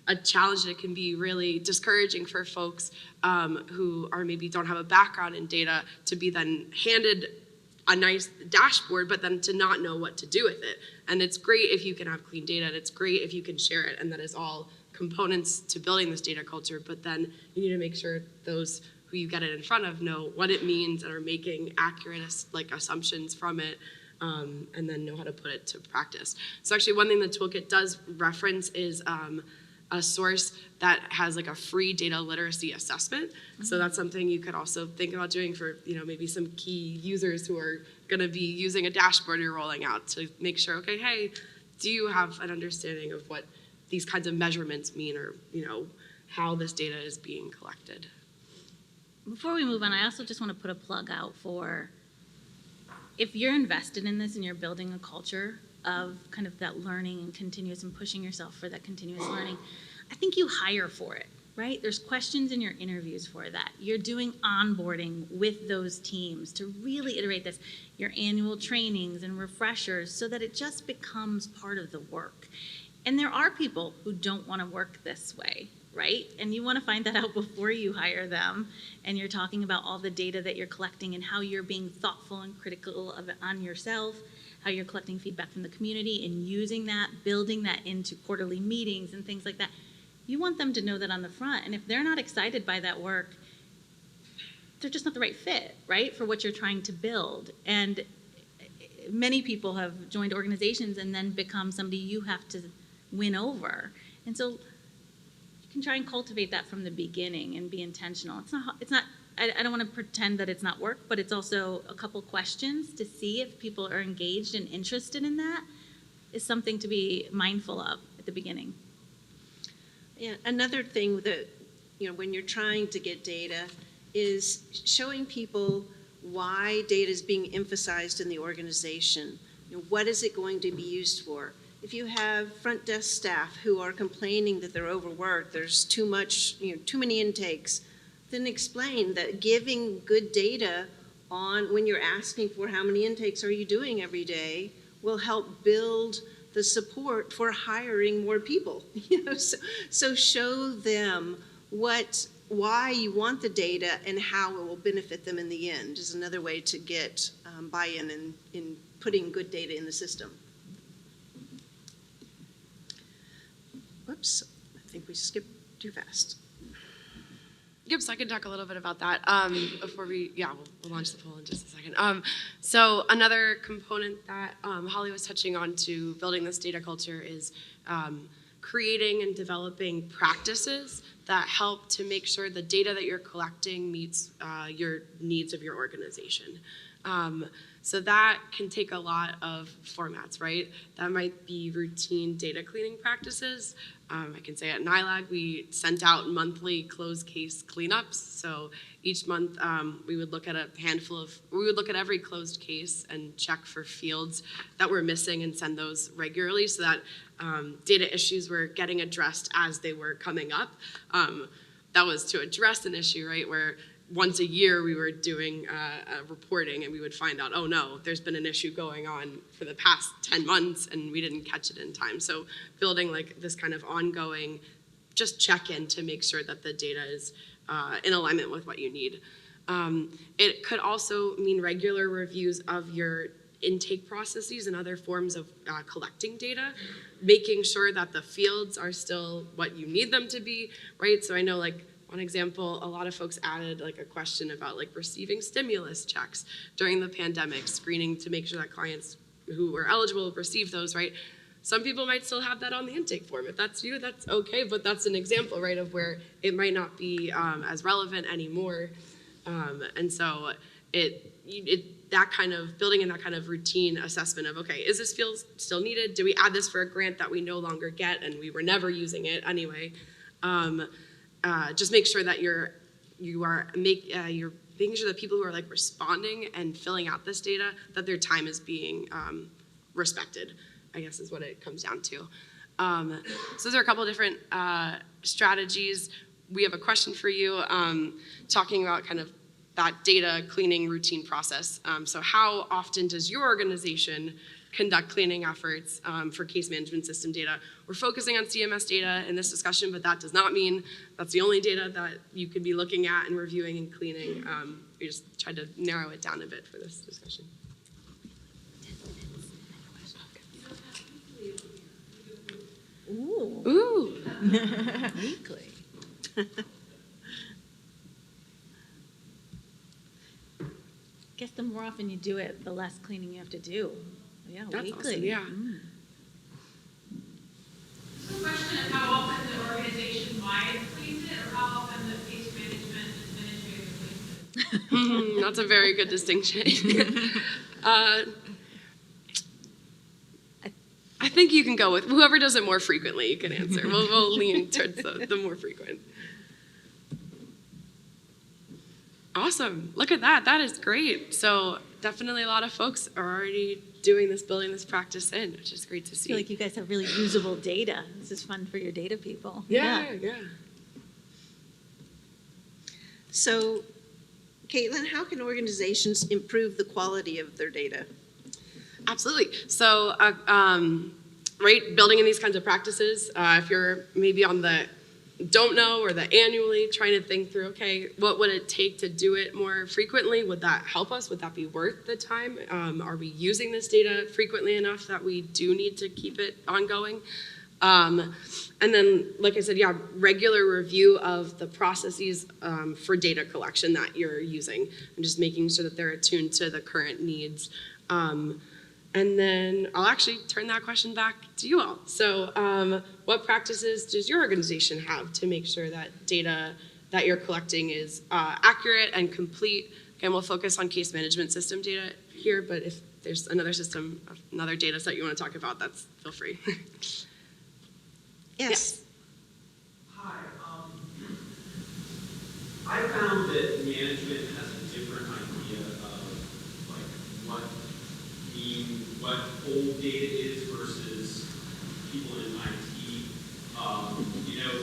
a challenge that can be really discouraging for folks who are maybe don't have a background in data to be then handed a nice dashboard, but then to not know what to do with it. And it's great if you can have clean data, and it's great if you can share it, and that is all components to building this data culture, but then you need to make sure those who you get it in front of know what it means and are making accurate assumptions from it, and then know how to put it to practice. So actually one thing the toolkit does reference is a source that has a free data literacy assessment. Mm-hmm. So that's something you could also think about doing for maybe some key users who are going to be using a dashboard you're rolling out to make sure, okay, hey, do you have an understanding of what these kinds of measurements mean, or how this data is being collected? Before we move on, I also just want to put a plug out for, if you're invested in this and you're building a culture of kind of that learning and continuous and pushing yourself for that continuous learning, I think you hire for it, right? There's questions in your interviews for that. You're doing onboarding with those teams to really iterate this, your annual trainings and refreshers, so that it just becomes part of the work. And there are people who don't want to work this way, right? And you want to find that out before you hire them, and you're talking about all the data that you're collecting and how you're being thoughtful and critical of it on yourself, how you're collecting feedback from the community and using that, building that into quarterly meetings and things like that. You want them to know that on the front, and if they're not excited by that work, they're just not the right fit, right, for what you're trying to build. And many people have joined organizations and then become somebody you have to win over. And so you can try and cultivate that from the beginning and be intentional. I don't want to pretend that it's not work, but it's also a couple questions to see if people are engaged and interested in that is something to be mindful of at the beginning. Yeah, another thing that, when you're trying to get data is showing people why data is being emphasized in the organization. What is it going to be used for? If you have front desk staff who are complaining that they're overworked, there's too many intakes, then explain that giving good data on when you're asking for how many intakes are you doing every day will help build the support for hiring more people. So show them why you want the data and how it will benefit them in the end is another way to get buy-in in putting good data in the system. Whoops, I think we skipped too fast. Yep, so I can talk a little bit about that before we'll launch the poll in just a second. So another component that Holly was touching on to building this data culture is creating and developing practices that help to make sure the data that you're collecting meets your needs of your organization. So that can take a lot of formats, right? That might be routine data cleaning practices. I can say at NILAG, we sent out monthly closed case cleanups. So each month we would look at every closed case and check for fields that were missing and send those regularly so that data issues were getting addressed as they were coming up. That was to address an issue, right, where once a year we were doing reporting and we would find out, oh no, there's been an issue going on for the past 10 months and we didn't catch it in time. So building like this kind of ongoing just check-in to make sure that the data is in alignment with what you need. It could also mean regular reviews of your intake processes and other forms of collecting data, making sure that the fields are still what you need them to be, right? So I know like one example, a lot of folks added like a question about like receiving stimulus checks during the pandemic, screening to make sure that clients who were eligible receive those, right? Some people might still have that on the intake form. If that's you, that's okay, but that's an example, right, of where it might not be as relevant anymore. And so that kind of building in that kind of routine assessment of, okay, is this field still needed? Do we add this for a grant that we no longer get and we were never using it anyway? Just make sure that you're making sure that people who are like responding and filling out this data, that their time is being respected, I guess is what it comes down to. So those are a couple of different strategies. We have a question for you talking about kind of that data cleaning routine process. So how often does your organization conduct cleaning efforts for case management system data? We're focusing on CMS data in this discussion, but that does not mean that's the only data that you could be looking at and reviewing and cleaning. We just tried to narrow it down a bit for this discussion. Ooh. Weekly. Guess the more often you do it, the less cleaning you have to do. Yeah, That's weekly. awesome, yeah. The question of how often the organization-wide cleans it, or how often the case management administrator cleans it? That's a very good distinction. I think you can go with whoever does it more frequently. You can answer. We'll lean towards the more frequent. Awesome. Look at that. That is great. So definitely a lot of folks are already doing this, building this practice in, which is great to I see. feel like you guys have really usable data. This is fun for your data people. Yeah. So, Caitlin, how can organizations improve the quality of their data? Absolutely. So, right, building in these kinds of practices, if you're maybe on the don't know or the annually, trying to think through, okay, what would it take to do it more frequently? Would that help us? Would that be worth the time? Are we using this data frequently enough that we do need to keep it ongoing? And then, like I said, yeah, regular review of the processes for data collection that you're using and just making sure that they're attuned to the current needs. And then I'll actually turn that question back to you all. So what practices does your organization have to make sure that data that you're collecting is accurate and complete? Again, we'll focus on case management system data here, but if there's another system, another data set you want to talk about, feel free. Yes. Hi. I found that management has a different idea of like what old data is versus people in IT.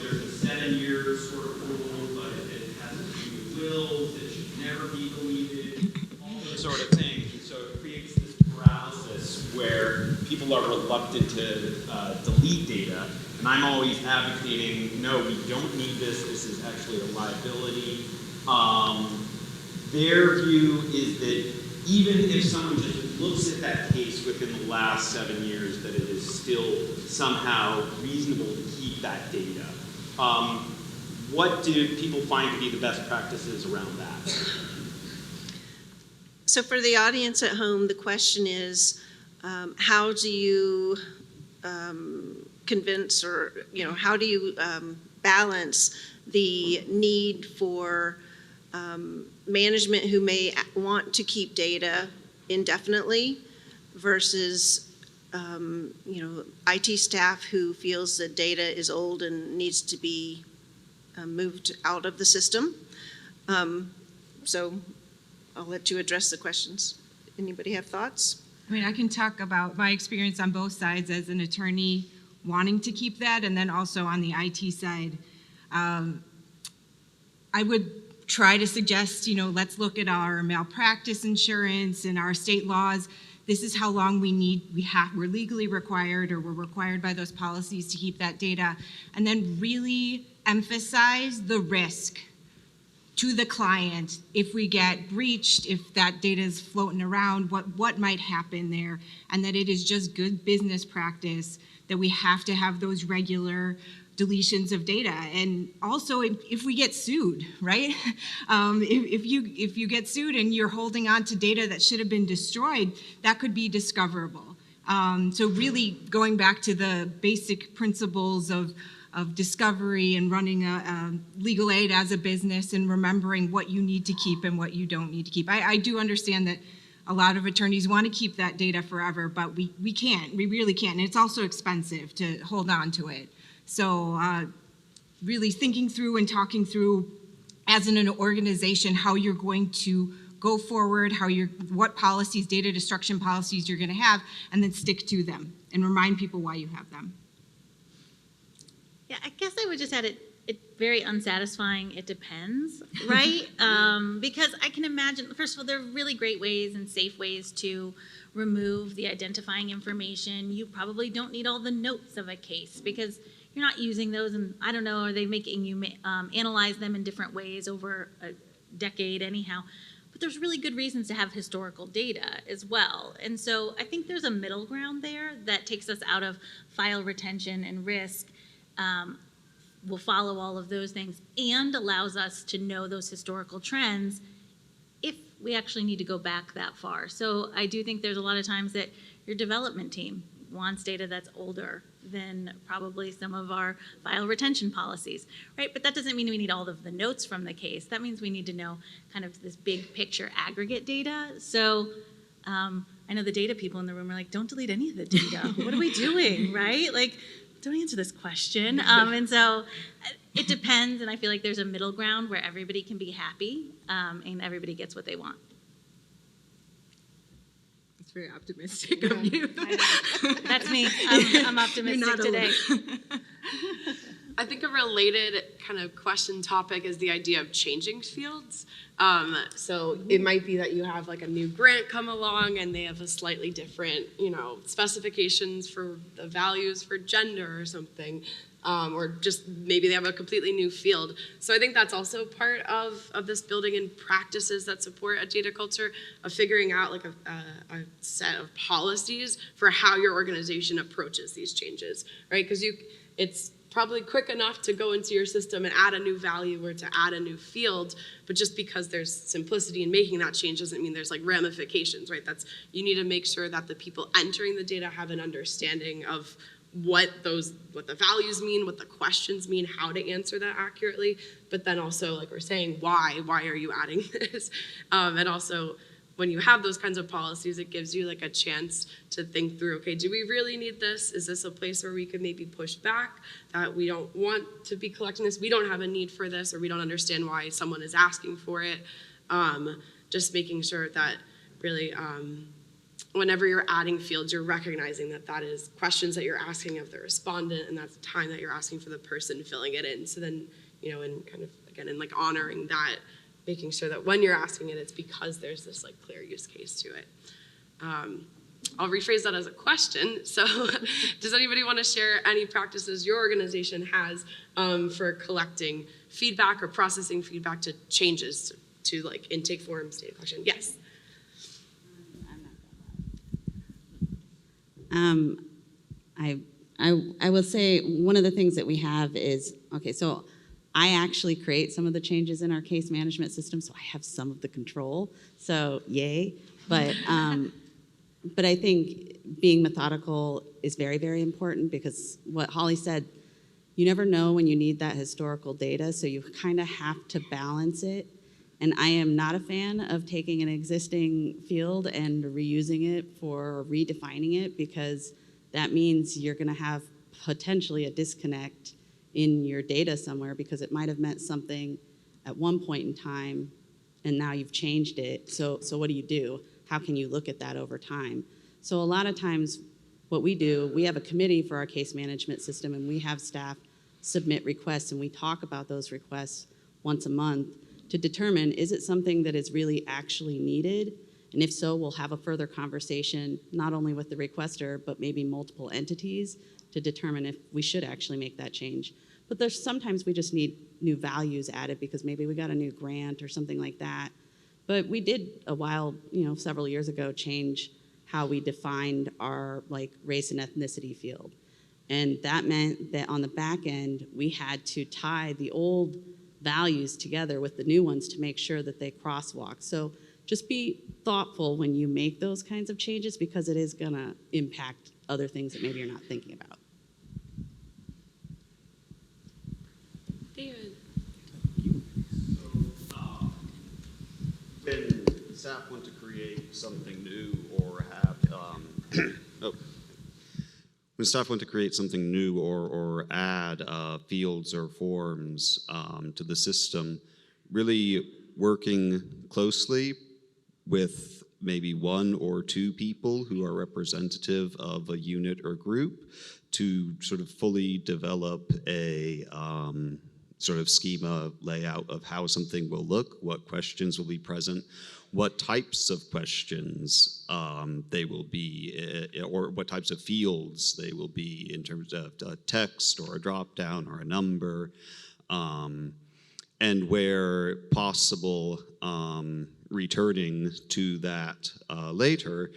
There's a 7-year sort of rule, but if it has to do with wills, it should never be deleted, all those sort of things. And so it creates this paralysis where people are reluctant to delete data. And I'm always advocating, no, we don't need this. This is actually a liability. Their view is that even if someone just looks at that case within the last 7 years, that it is still somehow reasonable to keep that data. What do people find to be the best practices around that? So for the audience at home, the question is, how do you convince or, how do you balance the need for management who may want to keep data indefinitely versus, IT staff who feels that data is old and needs to be moved out of the system? So I'll let you address the questions. Anybody have thoughts? I mean, I can talk about my experience on both sides as an attorney wanting to keep that, and then also on the IT side. I would try to suggest, let's look at our malpractice insurance and our state laws. This is how long we're legally required, or we're required by those policies to keep that data, and then really emphasize the risk to the client if we get breached, if that data is floating around, what might happen there, and that it is just good business practice that we have to have those regular deletions of data. And also if we get sued, right? If you get sued and you're holding on to data that should have been destroyed, that could be discoverable. So really going back to the basic principles of discovery and running a legal aid as a business and remembering what you need to keep and what you don't need to keep. I do understand that a lot of attorneys want to keep that data forever, but we can't. We really can't. And it's also expensive to hold on to it. So really thinking through and talking through as an organization how you're going to go forward, what policies, data destruction policies you're going to have, and then stick to them and remind people why you have them. Yeah, I guess I would just add it's very unsatisfying. It depends, right? Because I can imagine, first of all, there are really great ways and safe ways to remove the identifying information. You probably don't need all the notes of a case because you're not using those, and I don't know, are they making you analyze them in different ways over a decade anyhow? But there's really good reasons to have historical data as well. And so I think there's a middle ground there that takes us out of file retention and risk. Will follow all of those things and allows us to know those historical trends if we actually need to go back that far. So I do think there's a lot of times that your development team wants data that's older than probably some of our file retention policies, right? But that doesn't mean we need all of the notes from the case. That means we need to know kind of this big picture aggregate data. So I know the data people in the room are like, don't delete any of the data. What are we doing, right? Like, don't answer this question. And so it depends, and I feel like there's a middle ground where everybody can be happy and everybody gets what they want. It's very optimistic of you. That's me. I'm optimistic today. I think a related kind of question topic is the idea of changing fields. So it might be that you have like a new grant come along and they have a slightly different, specifications for the values for gender or something. Or just maybe they have a completely new field. So I think that's also part of this building in practices that support a data culture, of figuring out like a set of policies for how your organization approaches these changes, right? Because it's probably quick enough to go into your system and add a new value or to add a new field, but just because there's simplicity in making that change doesn't mean there's like ramifications, right? You need to make sure that the people entering the data have an understanding of what the values mean, what the questions mean, how to answer that accurately, but then also, like we're saying, why are you adding this? And also, when you have those kinds of policies, it gives you like a chance to think through, okay, do we really need this? Is this a place where we could maybe push back, that we don't want to be collecting this, we don't have a need for this, or we don't understand why someone is asking for it? Just making sure that really, whenever you're adding fields, you're recognizing that is questions that you're asking of the respondent, and that's time that you're asking for the person filling it in. So then, and kind of, again, in like honoring that, making sure that when you're asking it, it's because there's this like clear use case to it. I'll rephrase that as a question. So does anybody want to share any practices your organization has for collecting feedback or processing feedback to changes to like intake forms, data collection? Yes. I will say one of the things that we have is, okay, so I actually create some of the changes in our case management system, so I have some of the control, so yay. But I think being methodical is very, very important, because what Holly said, you never know when you need that historical data, so you kind of have to balance it. And I am not a fan of taking an existing field and reusing it or redefining it, because that means you're going to have potentially a disconnect in your data somewhere, because it might have meant something at one point in time and now you've changed it. So what do? How can you look at that over time? So a lot of times what we do, we have a committee for our case management system, and we have staff submit requests, and we talk about those requests once a month to determine, is it something that is really actually needed? And if so, we'll have a further conversation, not only with the requester, but maybe multiple entities, to determine if we should actually make that change. But there's sometimes we just need new values added because maybe we got a new grant or something like that. But we did several years ago, change how we defined our like race and ethnicity field. And that meant that on the back end, we had to tie the old values together with the new ones to make sure that they crosswalk. So just be thoughtful when you make those kinds of changes, because it is gonna impact other things that maybe you're not thinking about. David. When staff want to create something new or have, when staff want to create something new or add fields or forms to the system, really working closely with maybe one or two people who are representative of a unit or group to sort of fully develop a sort of schema layout of how something will look, what questions will be present, what types of questions they will be, or what types of fields they will be in terms of text or a drop down or a number, and where possible, returning to that later,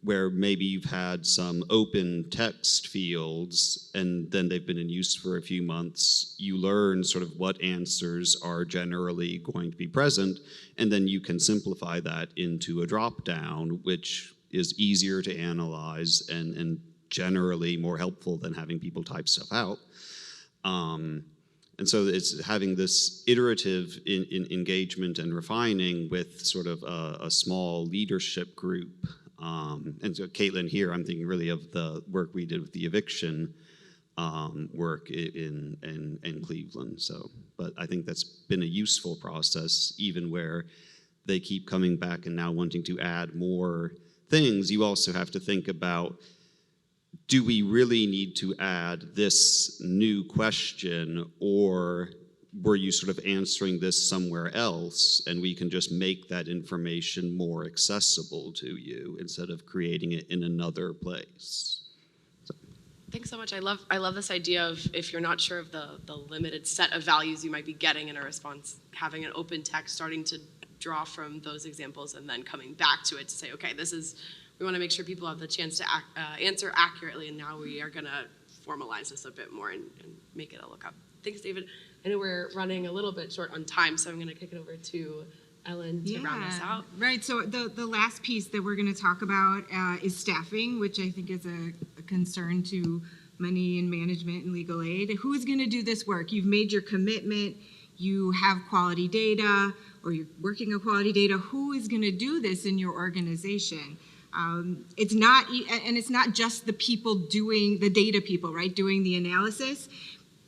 where maybe you've had some open text fields and then they've been in use for a few months, you learn sort of what answers are generally going to be present, and then you can simplify that into a drop-down, which is easier to analyze and generally more helpful than having people type stuff out. And so it's having this iterative engagement and refining with sort of a small leadership group And so Caitlin here, I'm thinking really of the work we did with the eviction work in Cleveland. So, but I think that's been a useful process, even where they keep coming back and now wanting to add more things. You also have to think about, do we really need to add this new question, or were you sort of answering this somewhere else and we can just make that information more accessible to you instead of creating it in another place? Thanks so much. I love this idea of, if you're not sure of the limited set of values you might be getting in a response, having an open text, starting to draw from those examples and then coming back to it to say, okay, we want to make sure people have the chance to answer accurately, and now we are going to formalize this a bit more and make it a lookup. Thanks, David. I know we're running a little bit short on time, so I'm going to kick it over to Ellen to round us out. Right, so the last piece that we're going to talk about is staffing, which I think is a concern to many in management and legal aid. Who's going to do this work? You've made your commitment, you have quality data, or you're working on quality data. Who is going to do this in your organization? It's not just the people doing, the data people, right, doing the analysis.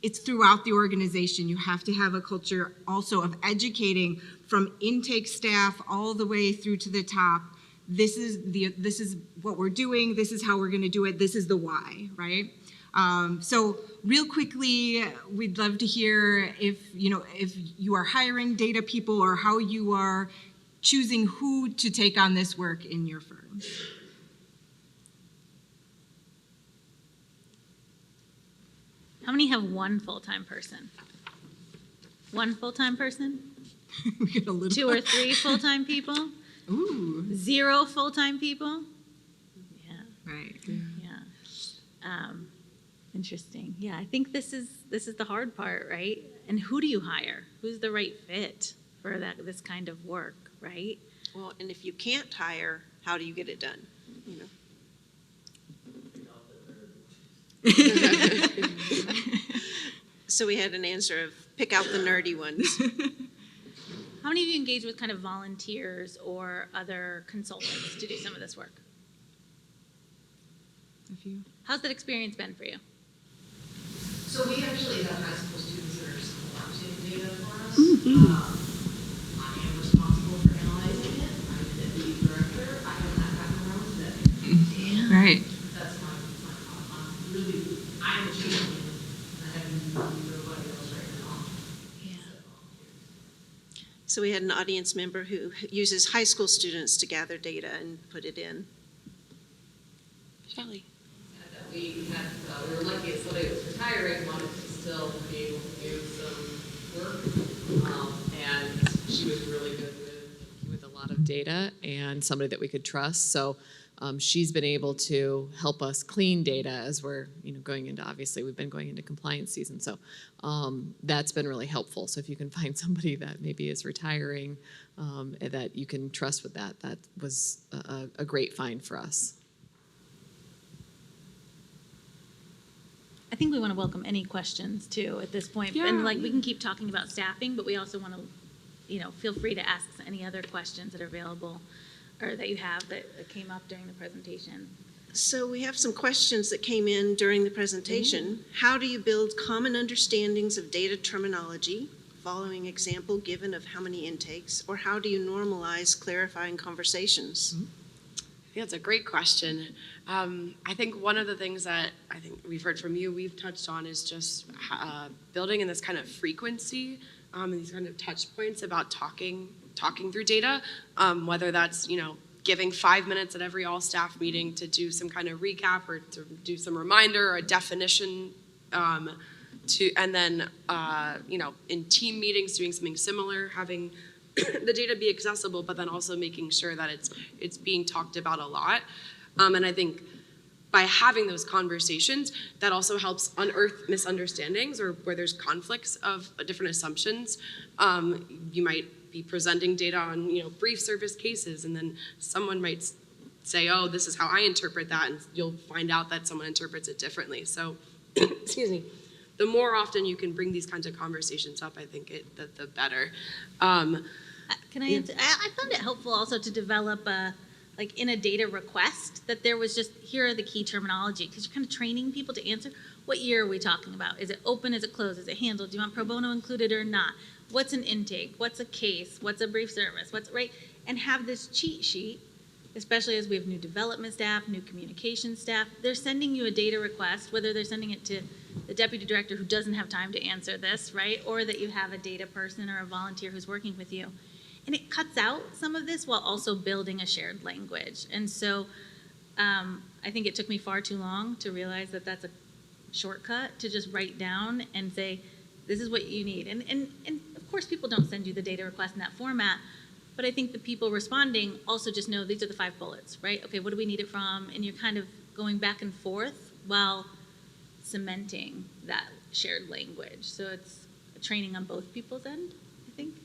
It's throughout the organization. You have to have a culture also of educating from intake staff all the way through to the top. This is what we're doing. This is how we're going to do it. This is the why, right? So real quickly, we'd love to hear if you are hiring data people, or how you are choosing who to take on this work in your firm. How many have one full-time person? One full-time person? We get a little 2 or 3 full-time people? Ooh, 0 full-time people? Yeah, right. yeah. Interesting. Yeah, I think this is the hard part, right? And who do you hire? Who's the right fit for this kind of work, right? Well, and if you can't hire, how do you get it done? You know. So we had an answer of pick out the nerdy ones. How many of you engage with kind of volunteers or other consultants to do some of this work? A few. How's that experience been for you? So we actually have high school students that are collecting data for us. I am responsible for analyzing it. I'm the deputy director. I have that background that Right. that's my I'm really, I'm a champion. I haven't been nobody else right now. So we had an audience member who uses high school students to gather data and put it in. Shelley. That we were lucky if somebody was retiring, wanted to still be able to do some work. And she was really good With a lot of data and somebody that we could trust. So she's been able to help us clean data as we're going into, obviously we've been going into compliance season. So that's been really helpful. So if you can find somebody that maybe is retiring that you can trust with that, that was a great find for us. I think we want to welcome any questions too at this point. Yeah. And we can keep talking about staffing, but we also want to, feel free to ask any other questions that are available or that you have that came up during the presentation. So we have some questions that came in during the presentation. How do you build common understandings of data terminology, following example given of how many intakes, or how do you normalize clarifying conversations? Yeah, it's a great question. I think one of the things that I think we've heard from you, we've touched on, is just building in this kind of frequency and these kind of touch points about talking through data, whether that's, giving 5 minutes at every all-staff meeting to do some kind of recap or to do some reminder or a definition and then, in team meetings, doing something similar, having the data be accessible, but then also making sure that it's being talked about a lot. And I think by having those conversations, that also helps unearth misunderstandings or where there's conflicts of different assumptions. You might be presenting data on, brief service cases, and then someone might say, oh, this is how I interpret that, and you'll find out that someone interprets it differently. So, excuse me, the more often you can bring these kinds of conversations up, I think the better. Can I answer? I found it helpful also to develop a like in a data request, that there was just, here are the key terminology, because you're kind of training people to answer. What year are we talking about? Is it open? Is it closed? Is it handled? Do you want pro bono included or not? What's an intake? What's a case? What's a brief service? What's, right? And have this cheat sheet, especially as we have new development staff, new communication staff. They're sending you a data request, whether they're sending it to the deputy director who doesn't have time to answer this, right? Or that you have a data person or a volunteer who's working with you. And it cuts out some of this while also building a shared language. And so I think it took me far too long to realize that that's a shortcut to just write down and say, this is what you need. And of course, people don't send you the data request in that format, but I think the people responding also just know these are the 5 bullets, right? Okay, what do we need it from? And you're kind of going back and forth while cementing that shared language. So it's a training on both people's end, I think.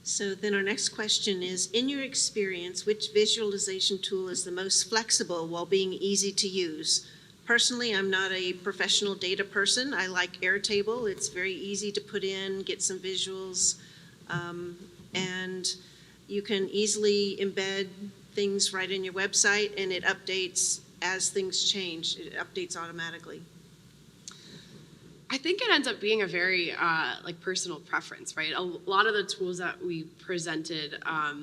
So then our next question is, in your experience, which visualization tool is the most flexible while being easy to use? Personally, I'm not a professional data person. I like Airtable. It's very easy to put in, get some visuals, and you can easily embed things right in your website, and it updates as things change. It updates automatically. I think it ends up being a very like personal preference, right? A lot of the tools that we presented, I'd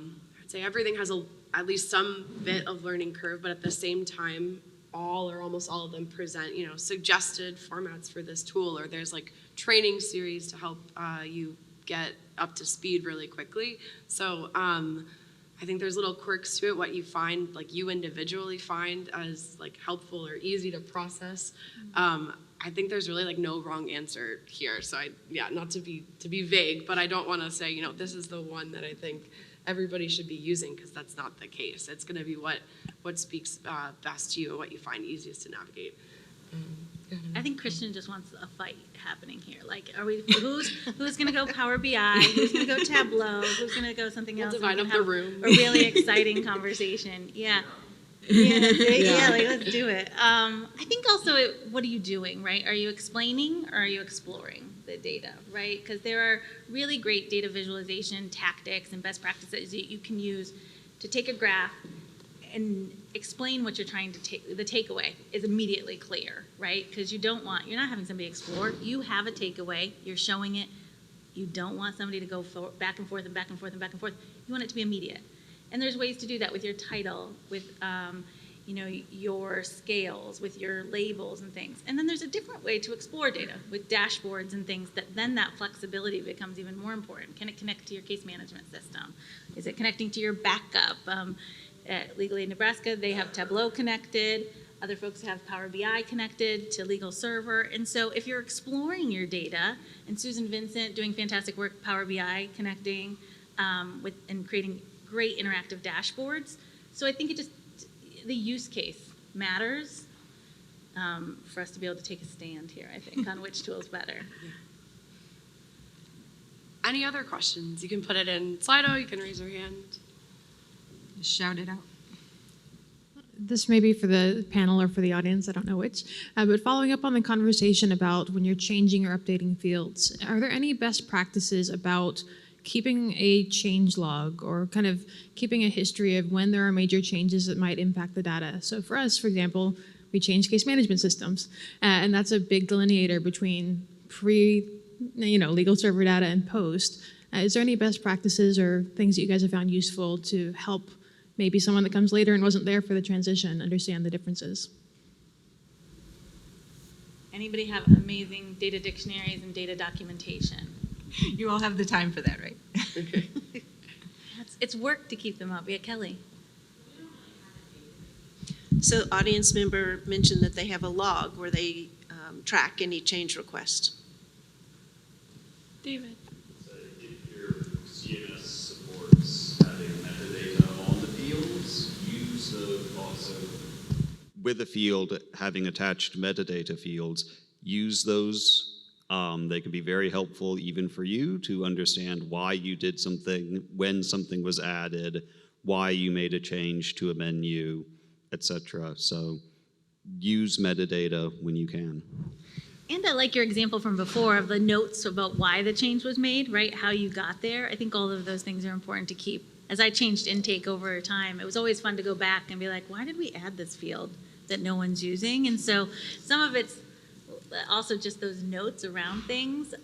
say everything has at least some bit of learning curve, but at the same time, all or almost all of them present, suggested formats for this tool, or there's like training series to help you get up to speed really quickly. So I think there's little quirks to it, what you find, like you individually find as like helpful or easy to process. I think there's really like no wrong answer here. So not to be vague, but I don't want to say, this is the one that I think everybody should be using, because that's not the case. It's going to be what speaks best to you and what you find easiest to navigate. I think Christian just wants a fight happening here. Like, who's going to go Power BI? Who's going to go Tableau? Who's going to go something else? Divide up the room. A really exciting conversation. Yeah. Yeah, like let's do it. I think also, what are you doing, right? Are you explaining or are you exploring the data, right? Because there are really great data visualization tactics and best practices that you can use to take a graph and explain what you're trying to take. The takeaway is immediately clear, right? Because you're not having somebody explore. You have a takeaway. You're showing it. You don't want somebody to go back and forth and back and forth and back and forth. You want it to be immediate. And there's ways to do that with your title, with your scales, with your labels and things. And then there's a different way to explore data with dashboards and things then that flexibility becomes even more important. Can it connect to your case management system? Is it connecting to your backup? At Legal Aid Nebraska, they have Tableau connected. Other folks have Power BI connected to Legal Server. And so if you're exploring your data, and Susan Vincent doing fantastic work, Power BI connecting and creating great interactive dashboards. So I think the use case matters for us to be able to take a stand here, I think, on which tool is better. Yeah. Any other questions? You can put it in Slido, you can raise your hand. Just shout it out. This may be for the panel or for the audience, I don't know which, but following up on the conversation about when you're changing or updating fields, are there any best practices about keeping a change log or kind of keeping a history of when there are major changes that might impact the data? So for us, for example, we change case management systems, and that's a big delineator between legal server data and post. Is there any best practices or things that you guys have found useful to help maybe someone that comes later and wasn't there for the transition understand the differences? Anybody have amazing data dictionaries and data documentation? You all have the time for that, right? Okay. It's work to keep them up. Yeah, Kelly. So audience member mentioned that they have a log where they track any change request. David. So if your CMS supports having metadata on the fields, use the also. With a field having attached metadata fields, use those. They can be very helpful even for you to understand why you did something, when something was added, why you made a change to a menu, etc. So use metadata when you can. And I like your example from before of the notes about why the change was made, right? How you got there. I think all of those things are important to keep as I changed intake over time, it was always fun to go back and be like, why did we add this field that no one's using? And so some of it's also just those notes around things.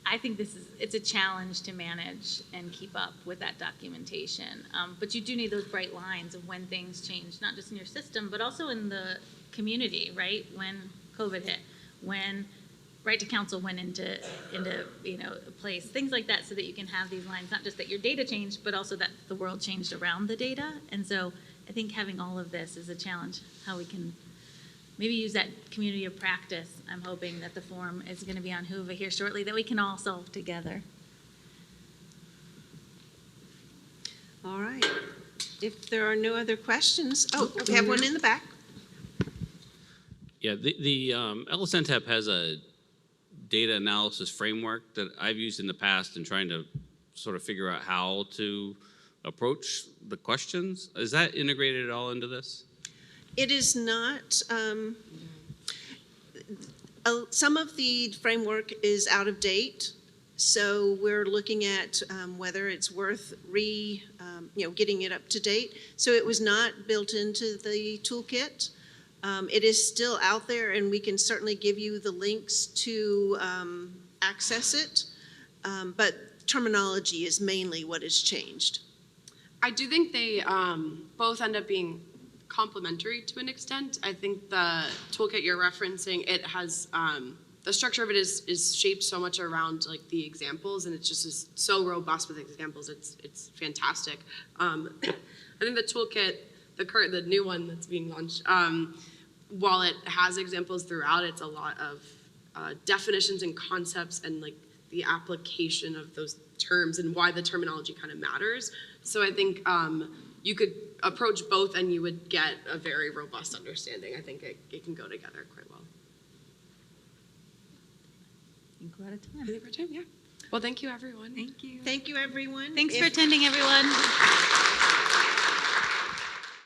I think it's a challenge to manage and keep up with that documentation. But you do need those bright lines of when things change, not just in your system, but also in the community, right? When COVID hit, when right to counsel went into place, things like that, so that you can have these lines, not just that your data changed, but also that the world changed around the data. And so I think having all of this is a challenge, how we can maybe use that community of practice. I'm hoping that the forum is going to be on Whova here shortly, that we can all solve together. All right. If there are no other questions, we have one in the back. Yeah, the LSNTAP has a data analysis framework that I've used in the past in trying to sort of figure out how to approach the questions. Is that integrated at all into this? It is not. Some of the framework is out of date, so we're looking at whether it's worth getting it up to date. So it was not built into the toolkit. It is still out there, and we can certainly give you the links to access it, but terminology is mainly what has changed. I do think they both end up being complementary to an extent. I think the toolkit you're referencing, it has the structure of it is shaped so much around like the examples, and it's just so robust with examples. It's fantastic. I think the toolkit, the new one that's being launched, while it has examples throughout, it's a lot of definitions and concepts and like the application of those terms and why the terminology kind of matters. So I think you could approach both and you would get a very robust understanding. I think it can go together quite well. I think we're out of time. I think we're time, yeah. Well, thank you, everyone. Thank you. Thank you, everyone. Thanks for attending, everyone.